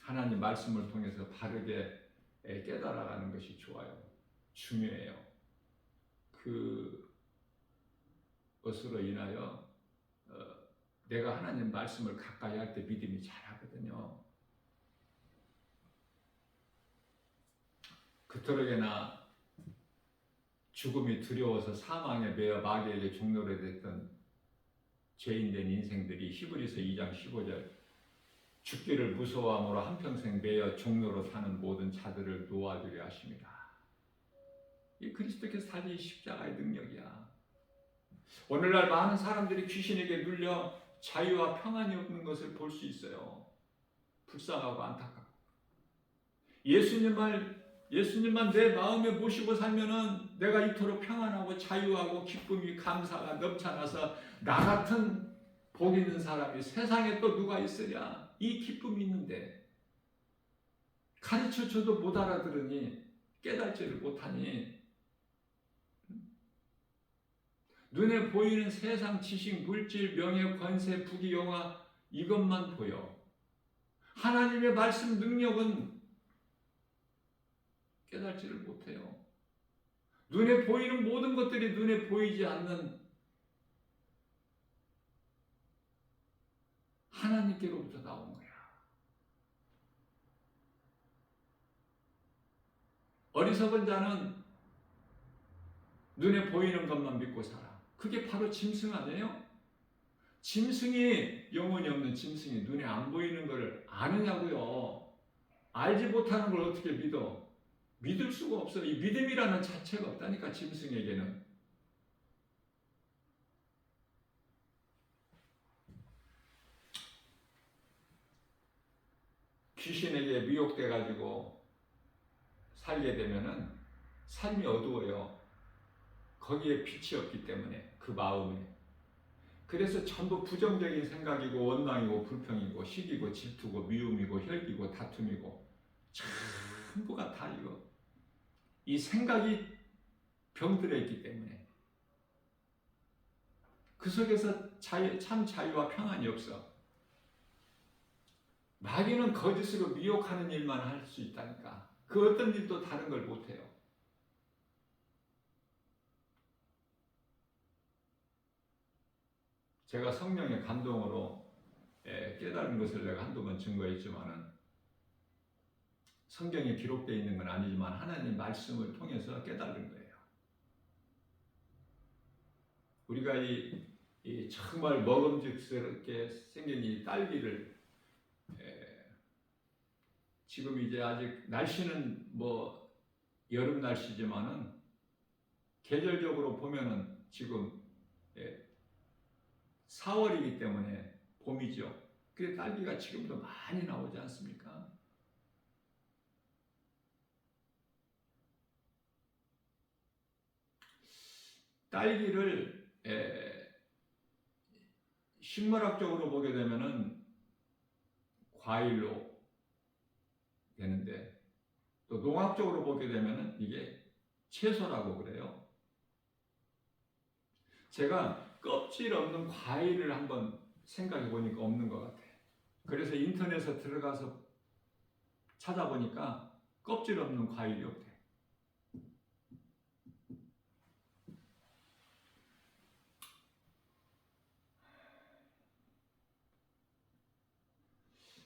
하나님 말씀을 통해서 바르게 깨달아가는 것이 좋아요. 중요해요. 그것으로 인하여 내가 하나님 말씀을 가까이 할 때 믿음이 자라거든요. 그토록이나 죽음이 두려워서 사망에 매여 마귀에게 종노래 됐던 죄인된 인생들이 히브리서 2장 15절 죽기를 무서워함으로 한평생 매여 종로로 사는 모든 자들을 놓아주려 하십니다. 이 그리스도께서 살린 십자가의 능력이야. 오늘날 많은 사람들이 귀신에게 눌려 자유와 평안이 없는 것을 볼 수 있어요. 불쌍하고 안타깝고. 예수님만 내 마음에 모시고 살면은 내가 이토록 평안하고 자유하고 기쁨이 감사가 넘쳐나서 나 같은 복 있는 사람이 세상에 또 누가 있으랴. 이 기쁨이 있는데 가르쳐줘도 못 알아들으니 깨달지를 못하니 눈에 보이는 세상 지식, 물질, 명예, 권세, 부귀, 영화 이것만 보여. 하나님의 말씀 능력은 깨달지를 못해요. 눈에 보이는 모든 것들이 눈에 보이지 않는 하나님께로부터 나온 거야. 어리석은 자는 눈에 보이는 것만 믿고 살아. 그게 바로 짐승 아니에요? 짐승이 영혼이 없는 짐승이 눈에 안 보이는 것을 아느냐고요. 알지 못하는 걸 어떻게 믿어? 믿을 수가 없어. 이 믿음이라는 자체가 없다니까 짐승에게는. 귀신에게 미혹돼 가지고 살게 되면은 삶이 어두워요. 거기에 빛이 없기 때문에 그 마음에. 그래서 전부 부정적인 생각이고 원망이고 불평이고 시기고 질투고 미움이고 혈기고 다툼이고 전부가 다 이거. 이 생각이 병들어 있기 때문에 그 속에서 참 자유와 평안이 없어. 마귀는 거짓으로 미혹하는 일만 할 수 있다니까. 그 어떤 일도 다른 걸 못해요. 제가 성령의 감동으로 깨달은 것을 내가 한두 번 증거했지만은 성경에 기록되어 있는 건 아니지만 하나님 말씀을 통해서 깨달은 거예요. 우리가 이 정말 먹음직스럽게 생긴 이 딸기를 지금 이제 아직 날씨는 뭐 여름 날씨지만은 계절적으로 보면은 지금 4월이기 때문에 봄이죠. 그래 딸기가 지금도 많이 나오지 않습니까? 딸기를 식물학적으로 보게 되면은 과일로 되는데 또 농학적으로 보게 되면은 이게 채소라고 그래요. 제가 껍질 없는 과일을 한번 생각해 보니까 없는 것 같아. 그래서 인터넷에 들어가서 찾아보니까 껍질 없는 과일이 없대.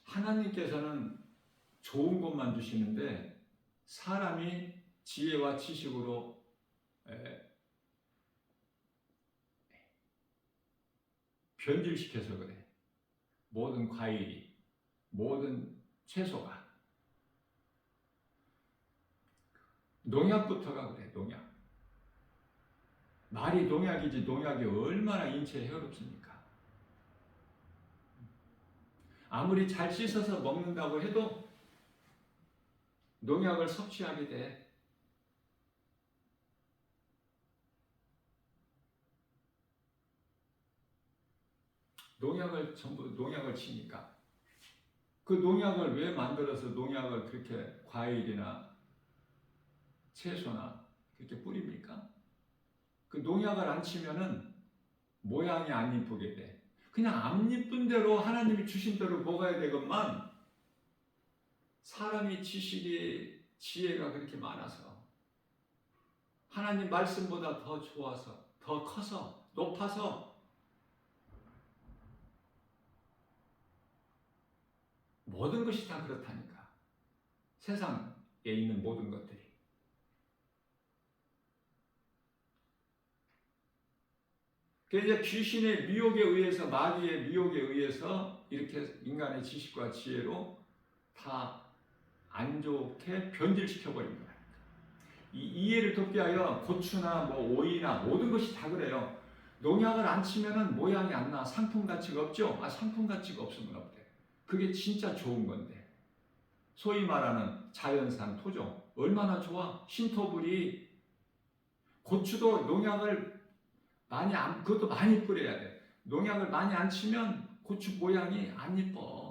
하나님께서는 좋은 것만 주시는데 사람이 지혜와 지식으로 변질시켜서 그래. 모든 과일이, 모든 채소가. 농약부터가 그래, 농약. 말이 농약이지 농약이 얼마나 인체에 해롭습니까? 아무리 잘 씻어서 먹는다고 해도 농약을 섭취하게 돼. 농약을 전부 농약을 치니까. 그 농약을 왜 만들어서 농약을 그렇게 과일이나 채소나 그렇게 뿌립니까? 그 농약을 안 치면은 모양이 안 이쁘게 돼. 그냥 안 이쁜 대로 하나님이 주신 대로 먹어야 되건만 사람이 지식이 지혜가 그렇게 많아서 하나님 말씀보다 더 좋아서 더 커서 높아서 모든 것이 다 그렇다니까. 세상에 있는 모든 것들이. 그러니까 이제 귀신의 미혹에 의해서, 마귀의 미혹에 의해서 이렇게 인간의 지식과 지혜로 다 안 좋게 변질시켜 버린 거야. 이 이해를 돕게 하여 고추나 뭐 오이나 모든 것이 다 그래요. 농약을 안 치면은 모양이 안 나. 상품 가치가 없죠? 상품 가치가 없으면 없대. 그게 진짜 좋은 건데. 소위 말하는 자연산 토종. 얼마나 좋아? 신토불이. 고추도 농약을 그것도 많이 뿌려야 돼. 농약을 많이 안 치면 고추 모양이 안 이뻐.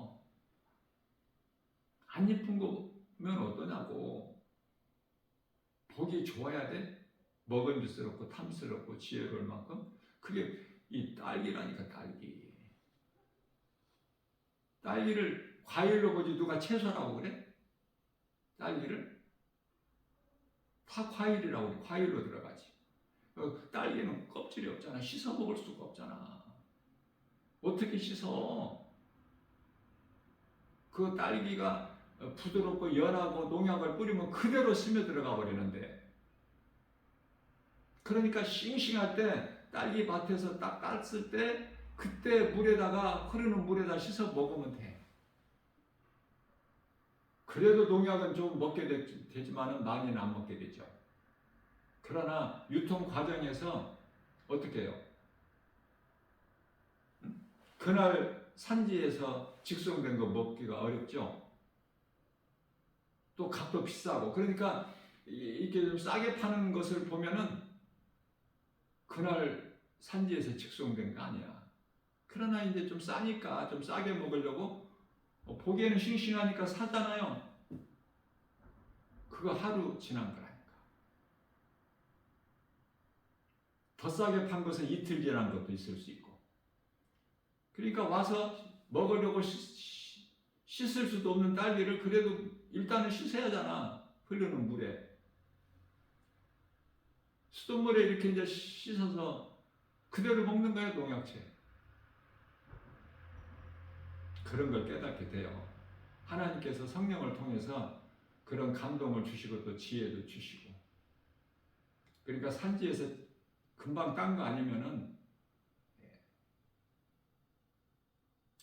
안 이쁜 거면 어떠냐고. 보기 좋아야 돼? 먹음직스럽고 탐스럽고 지혜로울 만큼. 그게 이 딸기라니까, 딸기. 딸기를 과일로 보지 누가 채소라고 그래? 딸기를? 다 과일이라고 그래. 과일로 들어가지. 딸기는 껍질이 없잖아. 씻어 먹을 수가 없잖아. 어떻게 씻어? 그 딸기가 부드럽고 연하고 농약을 뿌리면 그대로 스며들어가 버리는데, 그러니까 싱싱할 때 딸기 밭에서 딱 땄을 때 그때 물에다가, 흐르는 물에다 씻어 먹으면 돼. 그래도 농약은 좀 먹게 되지만은 많이는 안 먹게 되죠. 그러나 유통 과정에서 어떻게 해요? 그날 산지에서 직송된 거 먹기가 어렵죠. 또 값도 비싸고. 그러니까 이렇게 좀 싸게 파는 것을 보면은 그날 산지에서 직송된 거 아니야. 그러나 이제 좀 싸니까 좀 싸게 먹으려고 보기에는 싱싱하니까 사잖아요. 그거 하루 지난 거라니까. 더 싸게 판 것은 이틀 지난 것도 있을 수 있고. 그러니까 와서 먹으려고 씻을 수도 없는 딸기를 그래도 일단은 씻어야 하잖아. 흐르는 물에. 수돗물에 이렇게 이제 씻어서 그대로 먹는 거야, 농약체. 그런 걸 깨닫게 돼요. 하나님께서 성령을 통해서 그런 감동을 주시고 또 지혜도 주시고. 그러니까 산지에서 금방 딴 거 아니면은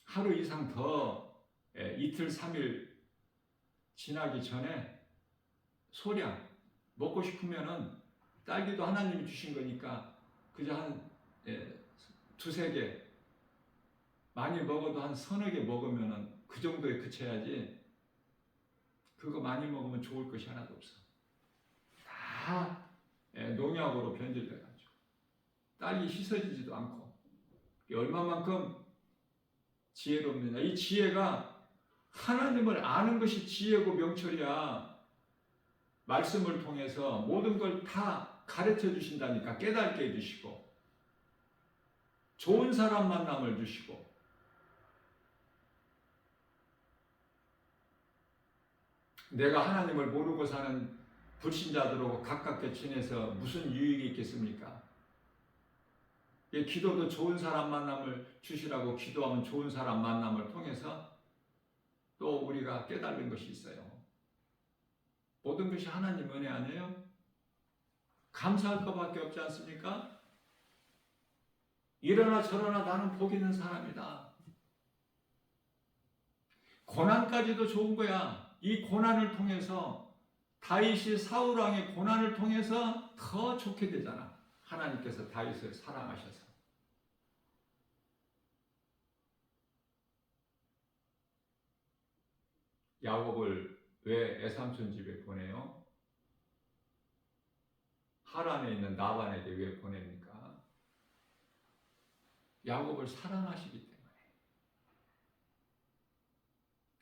하루 이상 더 이틀, 3일 지나기 전에 소량 먹고 싶으면은 딸기도 하나님이 주신 거니까 그저 한 두세 개, 많이 먹어도 한 서너 개 먹으면은 그 정도에 그쳐야지. 그거 많이 먹으면 좋을 것이 하나도 없어. 다 농약으로 변질돼가지고 딸기 씻어지지도 않고. 얼마만큼 지혜롭느냐. 이 지혜가 하나님을 아는 것이 지혜고 명철이야. 말씀을 통해서 모든 걸 다 가르쳐 주신다니까. 깨닫게 해주시고 좋은 사람 만남을 주시고. 내가 하나님을 모르고 사는 불신자들하고 가깝게 지내서 무슨 유익이 있겠습니까? 기도도 좋은 사람 만남을 주시라고 기도하면 좋은 사람 만남을 통해서 또 우리가 깨달은 것이 있어요. 모든 것이 하나님 은혜 아니에요? 감사할 것밖에 없지 않습니까? 이러나 저러나 나는 복 있는 사람이다. 고난까지도 좋은 거야. 이 고난을 통해서 다윗이 사울왕의 고난을 통해서 더 좋게 되잖아. 하나님께서 다윗을 사랑하셔서. 야곱을 왜 애삼촌 집에 보내요? 하란에 있는 나반에게 왜 보냅니까? 야곱을 사랑하시기 때문에.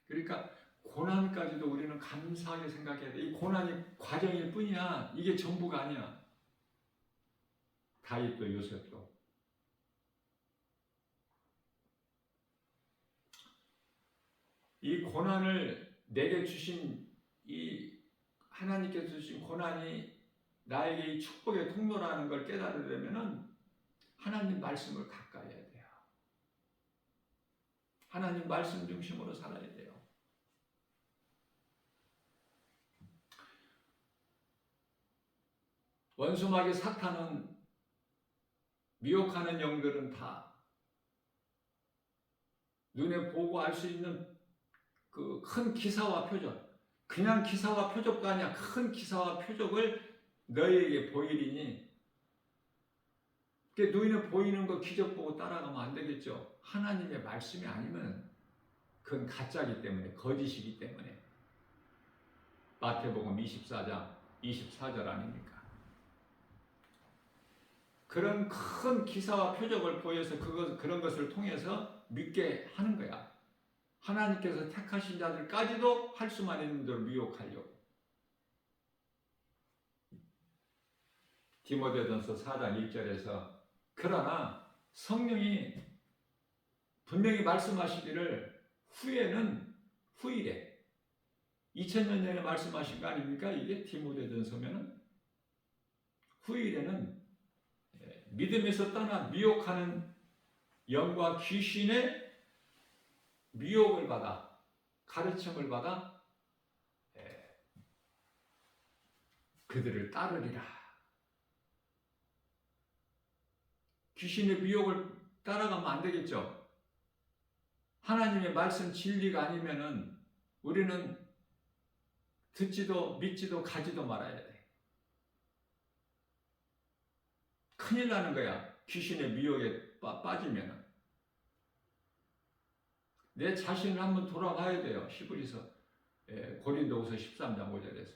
그러니까 고난까지도 우리는 감사하게 생각해야 돼. 이 고난이 과정일 뿐이야. 이게 전부가 아니야. 다윗도 요셉도. 이 고난을 내게 주신, 이 하나님께서 주신 고난이 나에게 이 축복의 통로라는 걸 깨달으려면은 하나님 말씀을 가까이 해야 돼요. 하나님 말씀 중심으로 살아야 돼요. 원수마귀 사탄은 미혹하는 영들은 다 눈에 보고 알 수 있는 그 큰 기사와 표적, 그냥 기사와 표적도 아니야. 큰 기사와 표적을 너희에게 보이리니, 눈에 보이는 거 기적 보고 따라가면 안 되겠죠. 하나님의 말씀이 아니면 그건 가짜이기 때문에, 거짓이기 때문에. 마태복음 24장 24절 아닙니까? 그런 큰 기사와 표적을 보여서 그런 것을 통해서 믿게 하는 거야. 하나님께서 택하신 자들까지도 할 수만 있는 대로 미혹하려고. 디모데전서 4장 1절에서 그러나 성령이 분명히 말씀하시기를 후에는 후일에 2000년 전에 말씀하신 거 아닙니까? 이게 디모데전서면은 후일에는 믿음에서 떠나 미혹하는 영과 귀신의 미혹을 받아 가르침을 받아 그들을 따르리라. 귀신의 미혹을 따라가면 안 되겠죠. 하나님의 말씀 진리가 아니면은 우리는 듣지도 믿지도 가지도 말아야 돼. 큰일 나는 거야. 귀신의 미혹에 빠지면은. 내 자신을 한번 돌아봐야 돼요. 히브리서 고린도후서 13장 5절에서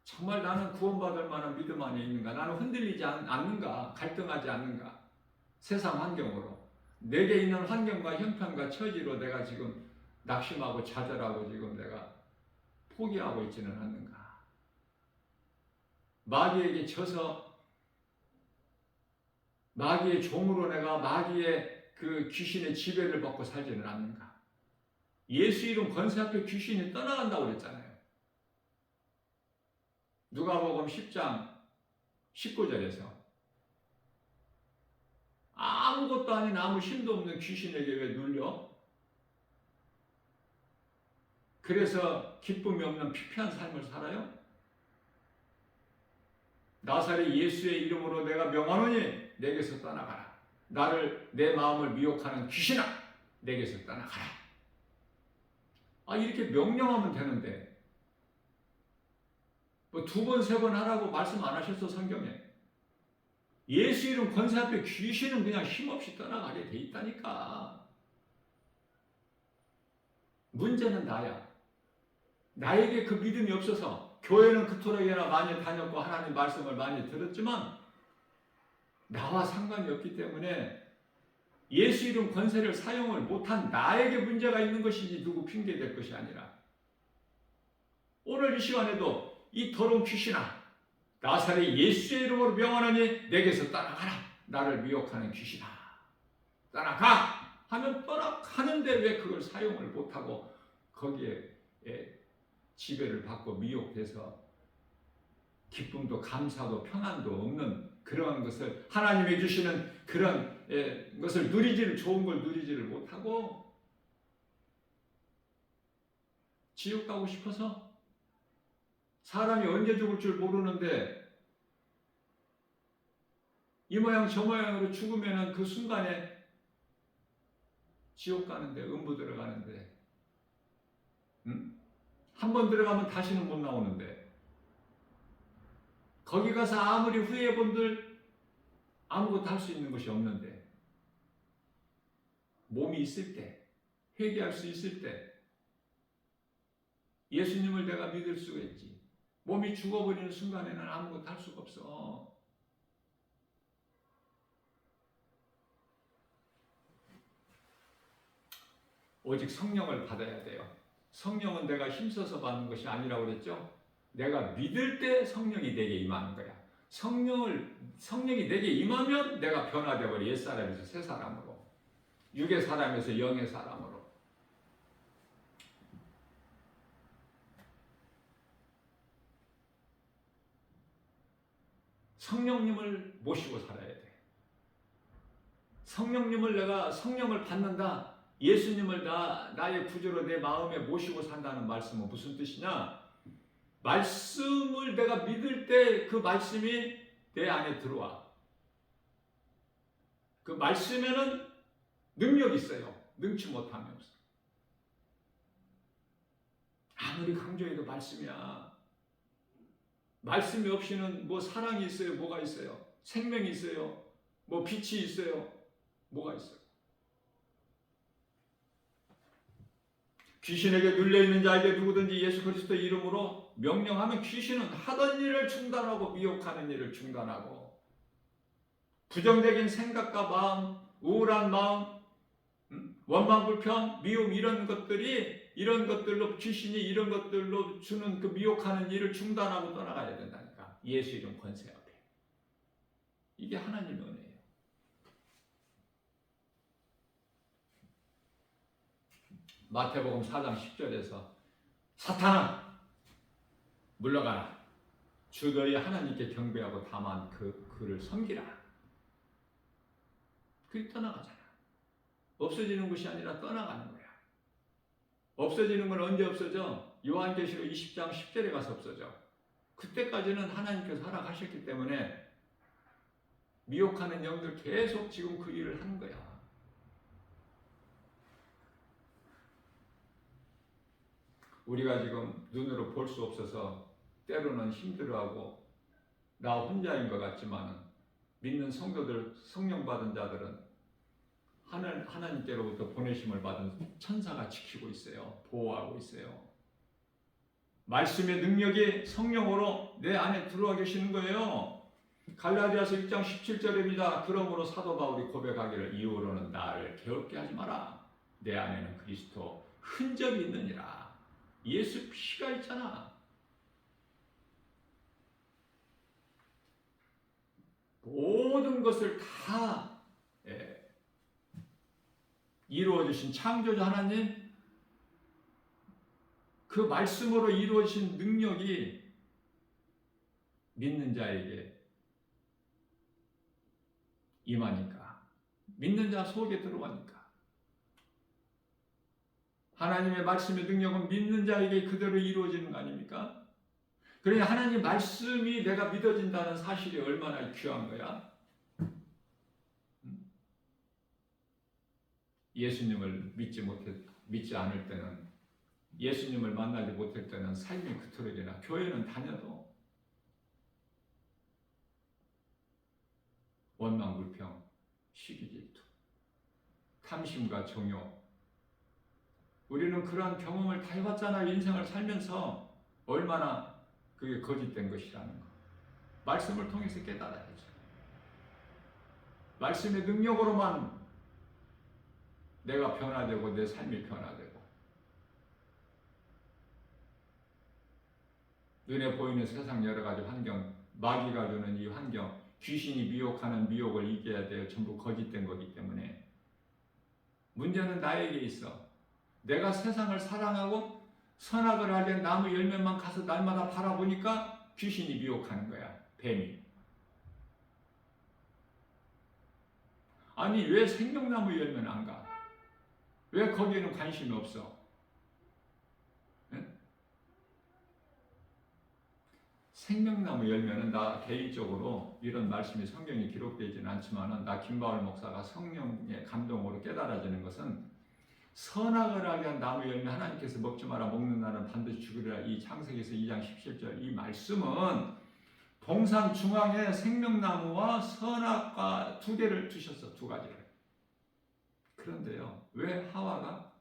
정말 나는 구원받을 만한 믿음 안에 있는가? 나는 흔들리지 않는가? 갈등하지 않는가? 세상 환경으로 내게 있는 환경과 형편과 처지로 내가 지금 낙심하고 좌절하고 지금 내가 포기하고 있지는 않는가? 마귀에게 져서 마귀의 종으로 내가 마귀의 그 귀신의 지배를 받고 살지는 않는가? 예수 이름 권세 앞에 귀신이 떠나간다고 그랬잖아요. 누가복음 10장 19절에서 아무것도 아닌 아무 힘도 없는 귀신에게 왜 눌려? 그래서 기쁨이 없는 피폐한 삶을 살아요? 나사렛 예수의 이름으로 내가 명하노니 내게서 떠나가라. 나를 내 마음을 미혹하는 귀신아 내게서 떠나가라. 이렇게 명령하면 되는데 뭐 2번, 3번 하라고 말씀 안 하셨어 성경에. 예수 이름 권세 앞에 귀신은 그냥 힘없이 떠나가게 돼 있다니까. 문제는 나야. 나에게 그 믿음이 없어서 교회는 그토록이나 많이 다녔고 하나님 말씀을 많이 들었지만 나와 상관이 없기 때문에 예수 이름 권세를 사용을 못한 나에게 문제가 있는 것이지 누구 핑계될 것이 아니라 오늘 이 시간에도 이 더러운 귀신아 나사렛 예수의 이름으로 명하노니 내게서 떠나가라. 나를 미혹하는 귀신아 떠나가 하면 떠나가는데 왜 그걸 사용을 못하고 거기에 지배를 받고 미혹돼서 기쁨도 감사도 평안도 없는 그러한 것을 하나님이 주시는 그런 것을 좋은 걸 누리지를 못하고 지옥 가고 싶어서 사람이 언제 죽을 줄 모르는데 이 모양 저 모양으로 죽으면 그 순간에 지옥 가는데 음부 들어가는데 한 번 들어가면 다시는 못 나오는데 거기 가서 아무리 후회해본들 아무것도 할 수 있는 것이 없는데 몸이 있을 때 회개할 수 있을 때 예수님을 내가 믿을 수가 있지. 몸이 죽어버리는 순간에는 아무것도 할 수가 없어. 오직 성령을 받아야 돼요. 성령은 내가 힘써서 받는 것이 아니라고 그랬죠. 내가 믿을 때 성령이 내게 임하는 거야. 성령이 내게 임하면 내가 변화되어 버려. 옛사람에서 새 사람으로, 육의 사람에서 영의 사람으로. 성령님을 모시고 살아야 돼. 내가 성령을 받는다. 예수님을 나의 구주로 내 마음에 모시고 산다는 말씀은 무슨 뜻이냐? 말씀을 내가 믿을 때 그 말씀이 내 안에 들어와. 그 말씀에는 능력이 있어요. 능치 못함이 없어. 아무리 강조해도 말씀이야. 말씀이 없이는 뭐 사랑이 있어요? 뭐가 있어요? 생명이 있어요? 뭐 빛이 있어요? 뭐가 있어요? 귀신에게 눌려있는 자에게 누구든지 예수 그리스도 이름으로 명령하면 귀신은 하던 일을 중단하고 미혹하는 일을 중단하고 부정적인 생각과 마음, 우울한 마음, 원망, 불평, 미움 이런 것들로 귀신이 이런 것들로 주는 그 미혹하는 일을 중단하고 떠나가야 된다니까. 예수 이름 권세 앞에. 이게 하나님의 은혜예요. 마태복음 4장 10절에서 사탄아 물러가라. 주 너희 하나님께 경배하고 다만 그를 섬기라. 그게 떠나가잖아. 없어지는 것이 아니라 떠나가는 거야. 없어지는 건 언제 없어져? 요한계시록 20장 10절에 가서 없어져. 그때까지는 하나님께서 허락하셨기 때문에 미혹하는 영들 계속 지금 그 일을 하는 거야. 우리가 지금 눈으로 볼 수 없어서 때로는 힘들어하고 나 혼자인 것 같지만 믿는 성도들, 성령 받은 자들은 하나님께로부터 보내심을 받은 천사가 지키고 있어요. 보호하고 있어요. 말씀의 능력이 성령으로 내 안에 들어와 계시는 거예요. 갈라디아서 1장 17절입니다. 그러므로 사도 바울이 고백하기를 이후로는 나를 게으르게 하지 마라. 내 안에는 그리스도 흔적이 있느니라. 예수 피가 있잖아. 모든 것을 다 이루어주신 창조주 하나님, 그 말씀으로 이루어진 능력이 믿는 자에게 임하니까, 믿는 자 속에 들어가니까. 하나님의 말씀의 능력은 믿는 자에게 그대로 이루어지는 거 아닙니까? 그러니 하나님 말씀이 내가 믿어진다는 사실이 얼마나 귀한 거야? 예수님을 믿지 않을 때는, 예수님을 만나지 못할 때는 삶이 그토록이나 교회는 다녀도 원망, 불평, 시기, 질투, 탐심과 정욕. 우리는 그러한 경험을 다 해봤잖아요. 인생을 살면서 얼마나 그게 거짓된 것이라는 거. 말씀을 통해서 깨달아야죠. 말씀의 능력으로만 내가 변화되고 내 삶이 변화되고 눈에 보이는 세상 여러 가지 환경, 마귀가 주는 이 환경, 귀신이 미혹하는 미혹을 이겨야 돼요. 전부 거짓된 거기 때문에. 문제는 나에게 있어. 내가 세상을 사랑하고 선악을 하려는 나무 열매만 가서 날마다 바라보니까 귀신이 미혹하는 거야. 뱀이. 아니 왜 생명나무 열매는 안 가? 왜 거기에는 관심이 없어? 네? 생명나무 열매는 나 개인적으로 이런 말씀이 성경에 기록되지는 않지만 나 김바울 목사가 성령의 감동으로 깨달아지는 것은 선악을 하게 한 나무 열매 하나님께서 먹지 마라 먹는 날은 반드시 죽으리라 이 창세기에서 2장 17절 이 말씀은 동산 중앙에 생명나무와 선악과 두 개를 두셨어. 두 가지를. 그런데요 왜 하와가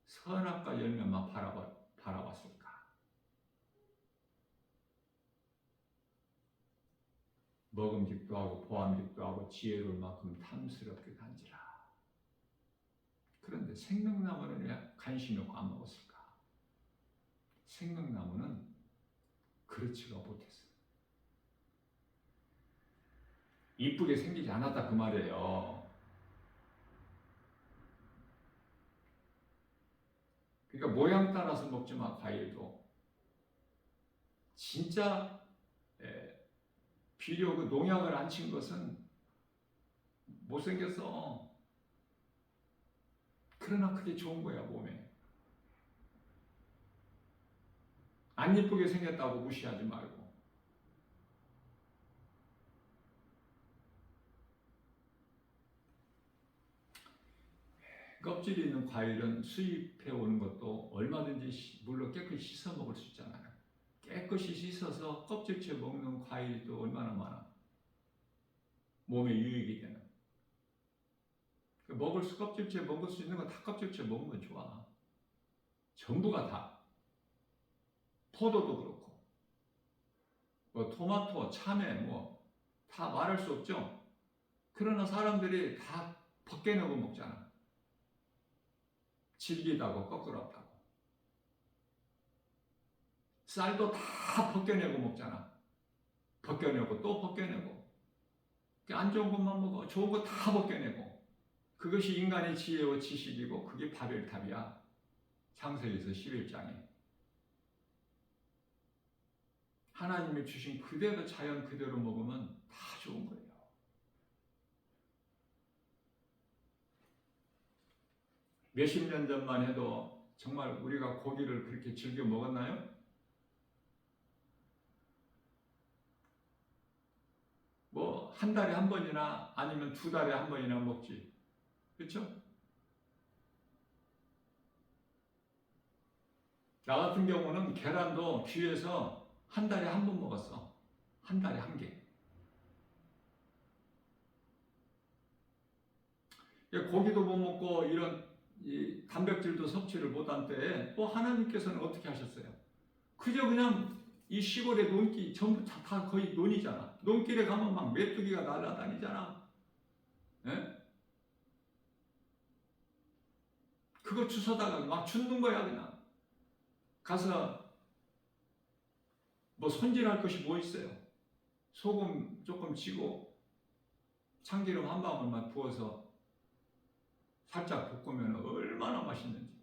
선악과 열매만 바라봤을까? 먹음직도 하고 보암직도 하고 지혜로울 만큼 탐스럽게 간지라. 그런데 생명나무는 왜 관심이 없고 안 먹었을까? 생명나무는 그렇지가 못했어. 이쁘게 생기지 않았다 그 말이에요. 그러니까 모양 따라서 먹지 마 과일도. 진짜 비료 그 농약을 안 친 것은 못생겼어. 그러나 그게 좋은 거야 몸에. 안 예쁘게 생겼다고 무시하지 말고. 껍질이 있는 과일은 수입해 오는 것도 얼마든지 물로 깨끗이 씻어 먹을 수 있잖아요. 깨끗이 씻어서 껍질째 먹는 과일이 또 얼마나 많아. 몸에 유익이 되는. 껍질째 먹을 수 있는 거 다 껍질째 먹으면 좋아. 전부가 다. 포도도 그렇고, 뭐 토마토, 참외, 뭐 다 말할 수 없죠. 그러나 사람들이 다 벗겨내고 먹잖아. 질기다고 꺾으럽다고. 쌀도 다 벗겨내고 먹잖아. 벗겨내고 또 벗겨내고. 안 좋은 것만 먹어. 좋은 거 다 벗겨내고. 그것이 인간의 지혜와 지식이고 그게 바벨탑이야. 창세기에서 11장에. 하나님이 주신 그대로 자연 그대로 먹으면 다 좋은 거예요. 몇십 년 전만 해도 정말 우리가 고기를 그렇게 즐겨 먹었나요? 뭐 한 달에 한 번이나 아니면 두 달에 한 번이나 먹지. 그렇죠? 나 같은 경우는 계란도 귀에서 한 달에 한 번 먹었어. 한 달에 한 개. 고기도 못 먹고 이런 단백질도 섭취를 못한 때에 또 하나님께서는 어떻게 하셨어요? 그저 그냥 이 시골의 논길 전부 다 거의 논이잖아. 논길에 가면 막 메뚜기가 날아다니잖아. 예? 그거 주워다가 막 줍는 거야 그냥. 가서 뭐 손질할 것이 뭐 있어요? 소금 조금 지고 참기름 한 방울만 부어서 살짝 볶으면 얼마나 맛있는지.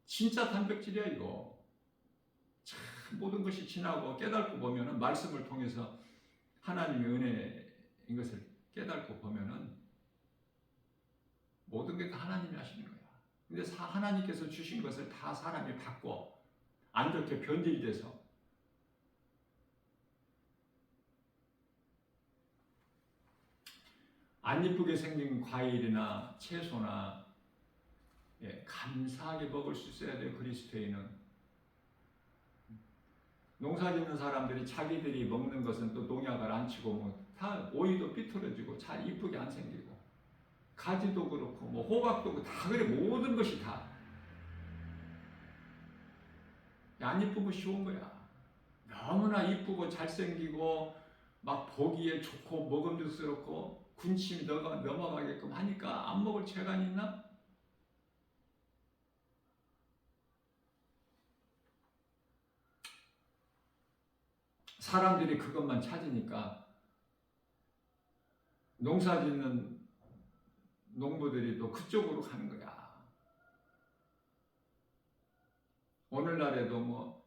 진짜 단백질이야 이거. 참 모든 것이 지나고 깨닫고 보면은 말씀을 통해서 하나님의 은혜인 것을 깨닫고 보면은 모든 게 다 하나님이 하시는 거야. 근데 하나님께서 주신 것을 다 사람이 받고 안 좋게 변질돼서 안 이쁘게 생긴 과일이나 채소나 감사하게 먹을 수 있어야 돼요. 그리스도인은. 농사 짓는 사람들이 자기들이 먹는 것은 또 농약을 안 치고 뭐 다 오이도 삐뚤어지고 잘 이쁘게 안 생기고 가지도 그렇고 뭐 호박도 그렇고 다 그래. 모든 것이 다 안 이쁘고 쉬운 거야. 너무나 이쁘고 잘생기고 막 보기에 좋고 먹음직스럽고 군침이 넘어가게끔 하니까 안 먹을 재간이 있나? 사람들이 그것만 찾으니까 농사 짓는 농부들이 또 그쪽으로 가는 거야. 오늘날에도 뭐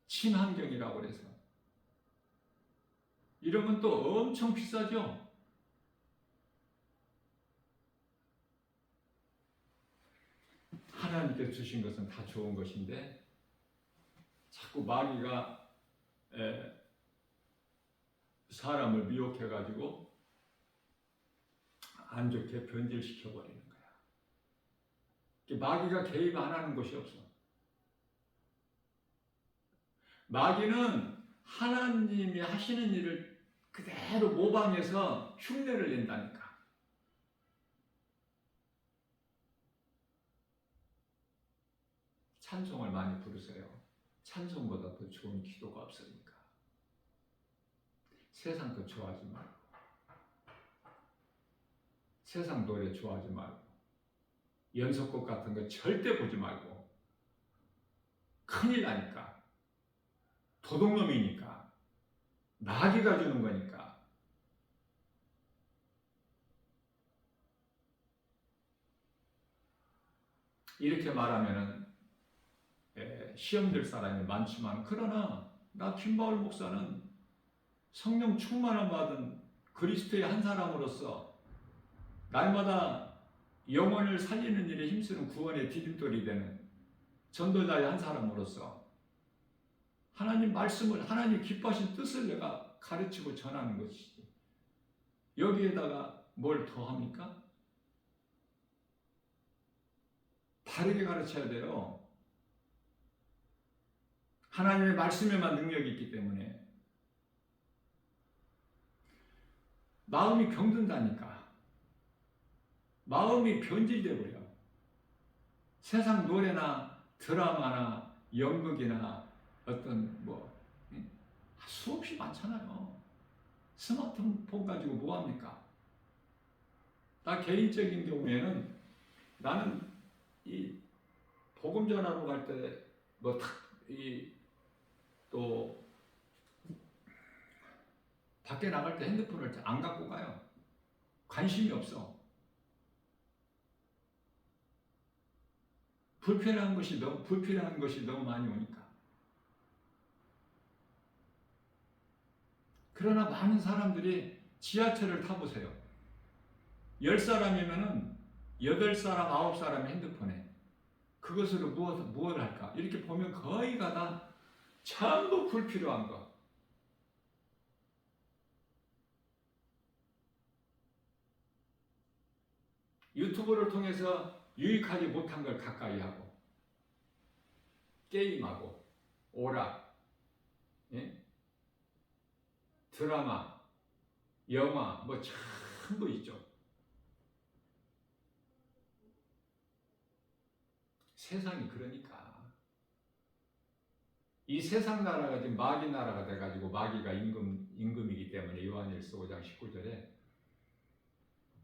친환경이라고 그래서 이러면 또 엄청 비싸죠. 하나님께서 주신 것은 다 좋은 것인데 자꾸 마귀가 사람을 미혹해가지고 안 좋게 변질시켜버리는 거야. 마귀가 개입 안 하는 것이 없어. 마귀는 하나님이 하시는 일을 그대로 모방해서 흉내를 낸다니까. 찬송을 많이 부르세요. 찬송보다 더 좋은 기도가 없으니까. 세상 거 좋아하지 말고, 세상 노래 좋아하지 말고, 연속곡 같은 거 절대 보지 말고, 큰일 나니까, 도둑놈이니까, 마귀가 주는 거니까. 이렇게 말하면은 시험 될 사람이 많지만, 그러나 나 김바울 목사는 성령 충만을 받은 그리스도의 한 사람으로서 날마다 영혼을 살리는 일에 힘쓰는 구원의 디딤돌이 되는 전도자의 한 사람으로서 하나님 말씀을, 하나님 기뻐하신 뜻을 내가 가르치고 전하는 것이지. 여기에다가 뭘 더 합니까? 바르게 가르쳐야 돼요. 하나님의 말씀에만 능력이 있기 때문에. 마음이 병든다니까. 마음이 변질돼 버려. 세상 노래나 드라마나 연극이나 어떤 수없이 많잖아요. 스마트폰 가지고 뭐 합니까? 나 개인적인 경우에는 나는 이 복음 전하러 갈 때 또 밖에 나갈 때 핸드폰을 안 갖고 가요. 관심이 없어. 불필요한 것이 너무 많이 오니까. 그러나 많은 사람들이 지하철을 타보세요. 10사람이면은 8사람, 9사람이 핸드폰에 그것으로 무엇을 할까? 이렇게 보면 거의가 다 전부 불필요한 거. 유튜브를 통해서 유익하지 못한 걸 가까이 하고, 게임하고, 오락, 예? 드라마, 영화, 전부 있죠. 세상이 그러니까. 이 세상 나라가 지금 마귀 나라가 돼가지고 마귀가 임금이기 때문에 요한일서 5장 19절에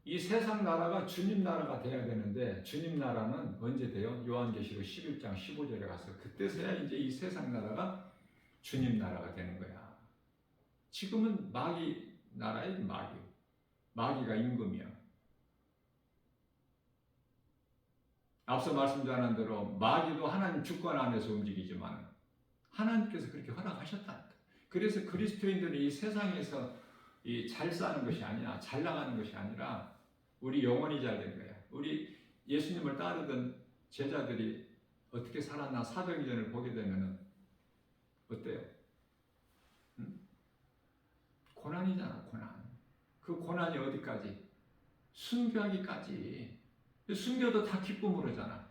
이 세상 나라가 주님 나라가 돼야 되는데 주님 나라는 언제 돼요? 요한계시록 11장 15절에 가서 그때서야 이제 이 세상 나라가 주님 나라가 되는 거야. 지금은 마귀 나라에 마귀가 임금이야. 앞서 말씀드린 대로 마귀도 하나님 주권 안에서 움직이지만 하나님께서 그렇게 허락하셨다니까. 그래서 그리스도인들이 이 세상에서 잘 사는 것이 아니라 잘 나가는 것이 아니라 우리 영혼이 잘 된 거야. 우리 예수님을 따르던 제자들이 어떻게 살았나 사도행전을 보게 되면은 어때요? 응? 고난이잖아, 고난. 그 고난이 어디까지? 순교하기까지. 순교도 다 기쁨으로잖아.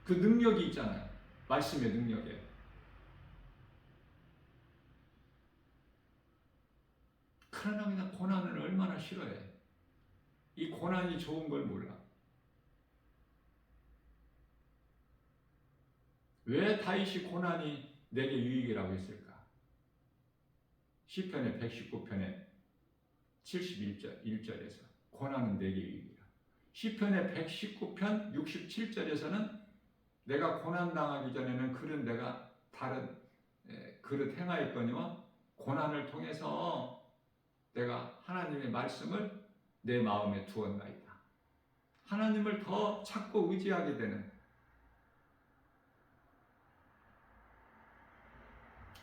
그 능력이 있잖아요. 말씀의 능력에. 그러나 그냥 고난을 얼마나 싫어해. 이 고난이 좋은 걸 몰라. 왜 다윗이 고난이 내게 유익이라고 했을까? 시편의 119편의 71절에서 고난은 내게 유익이라. 시편의 119편 67절에서는 내가 고난당하기 전에는 그런 내가 다른 그릇 행하였거니와 고난을 통해서 내가 하나님의 말씀을 내 마음에 두었나이다. 하나님을 더 찾고 의지하게 되는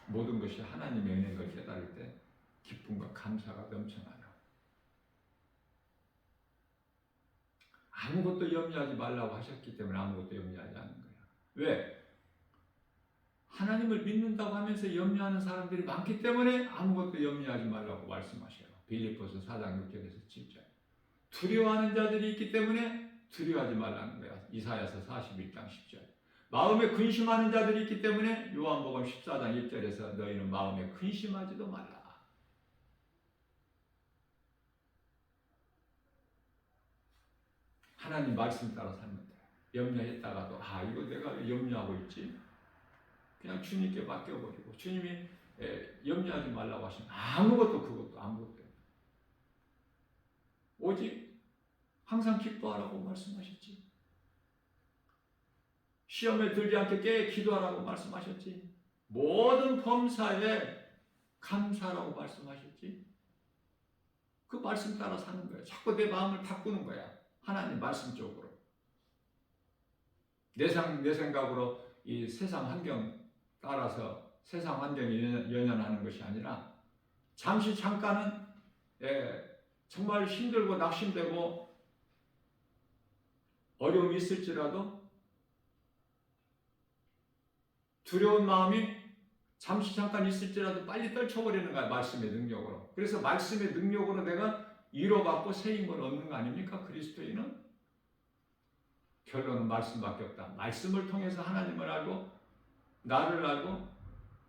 모든 것이 하나님의 은혜인 걸 깨달을 때 기쁨과 감사가 넘쳐나요. 아무것도 염려하지 말라고 하셨기 때문에 아무것도 염려하지 않는 거야. 왜? 하나님을 믿는다고 하면서 염려하는 사람들이 많기 때문에 아무것도 염려하지 말라고 말씀하셔요. 빌립보서 4장 6절에서 7절. 두려워하는 자들이 있기 때문에 두려워하지 말라는 거야. 이사야서 41장 10절. 마음에 근심하는 자들이 있기 때문에 요한복음 14장 1절에서 너희는 마음에 근심하지도 말라. 하나님 말씀 따라 살면 돼. 염려했다가도 이거 내가 염려하고 있지? 그냥 주님께 맡겨버리고 주님이 염려하지 말라고 하시면 아무것도 오직 항상 기뻐하라고 말씀하셨지. 시험에 들지 않게 깨 기도하라고 말씀하셨지. 모든 범사에 감사하라고 말씀하셨지. 그 말씀 따라 사는 거야. 자꾸 내 마음을 바꾸는 거야. 하나님 말씀 쪽으로. 내 생각으로 이 세상 환경 따라서 세상 환경에 연연하는 것이 아니라 잠깐은 정말 힘들고 낙심되고 어려움이 있을지라도 두려운 마음이 잠시 잠깐 있을지라도 빨리 떨쳐버리는 거야, 말씀의 능력으로. 그래서 말씀의 능력으로 내가 위로받고 새 힘을 얻는 거 아닙니까? 그리스도인은? 결론은 말씀밖에 없다. 말씀을 통해서 하나님을 알고 나를 알고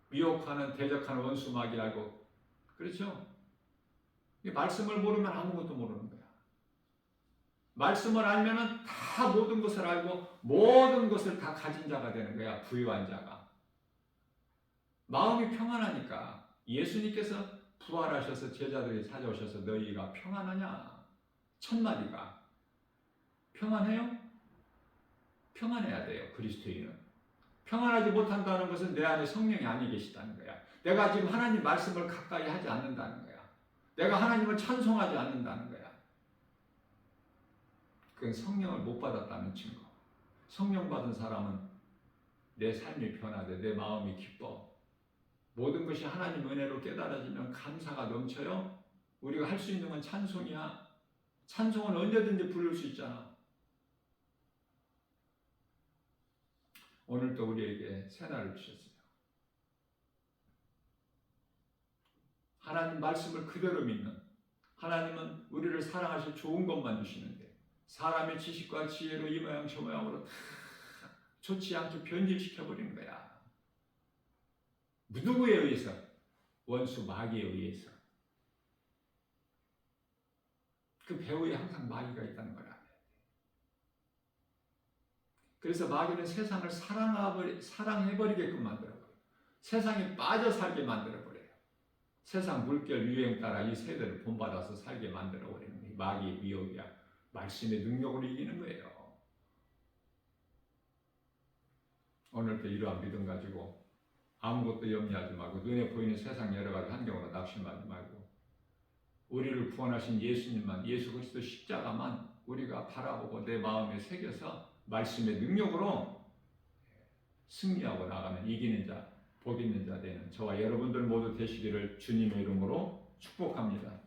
미혹하는 대적하는 원수 마귀 알고, 그렇죠? 이 말씀을 모르면 아무것도 모르는 거야. 말씀을 알면은 다 모든 것을 알고 모든 것을 다 가진 자가 되는 거야. 부유한 자가. 마음이 평안하니까. 예수님께서 부활하셔서 제자들이 찾아오셔서 너희가 평안하냐? 첫 마디가 평안해요? 평안해야 돼요. 그리스도인은. 평안하지 못한다는 것은 내 안에 성령이 아니 계시다는 거야. 내가 지금 하나님 말씀을 가까이 하지 않는다는 거야. 내가 하나님을 찬송하지 않는다는 거야. 그건 성령을 못 받았다는 증거. 성령 받은 사람은 내 삶이 변화돼, 내 마음이 기뻐. 모든 것이 하나님 은혜로 깨달아지면 감사가 넘쳐요. 우리가 할 수 있는 건 찬송이야. 찬송은 언제든지 부를 수 있잖아. 오늘도 우리에게 새날을 주셨어요. 하나님 말씀을 그대로 믿는, 하나님은 우리를 사랑하셔 좋은 것만 주시는데 사람의 지식과 지혜로 이 모양 저 모양으로 다 좋지 않게 변질시켜버리는 거야. 누구에 의해서? 원수 마귀에 의해서. 그 배후에 항상 마귀가 있다는 걸 알아야 돼. 그래서 마귀는 세상을 사랑해버리게끔 만들어버려요. 세상에 빠져 살게 만들어버려요. 세상 물결 유행 따라 이 세대를 본받아서 살게 만들어버리는 게 마귀의 위협이야. 말씀의 능력으로 이기는 거예요. 오늘도 이러한 믿음 가지고 아무것도 염려하지 말고 눈에 보이는 세상 여러 가지 환경으로 낙심하지 말고 우리를 구원하신 예수님만, 예수 그리스도 십자가만 우리가 바라보고 내 마음에 새겨서 말씀의 능력으로 승리하고 나가면 이기는 자, 복 있는 자 되는 저와 여러분들 모두 되시기를 주님의 이름으로 축복합니다.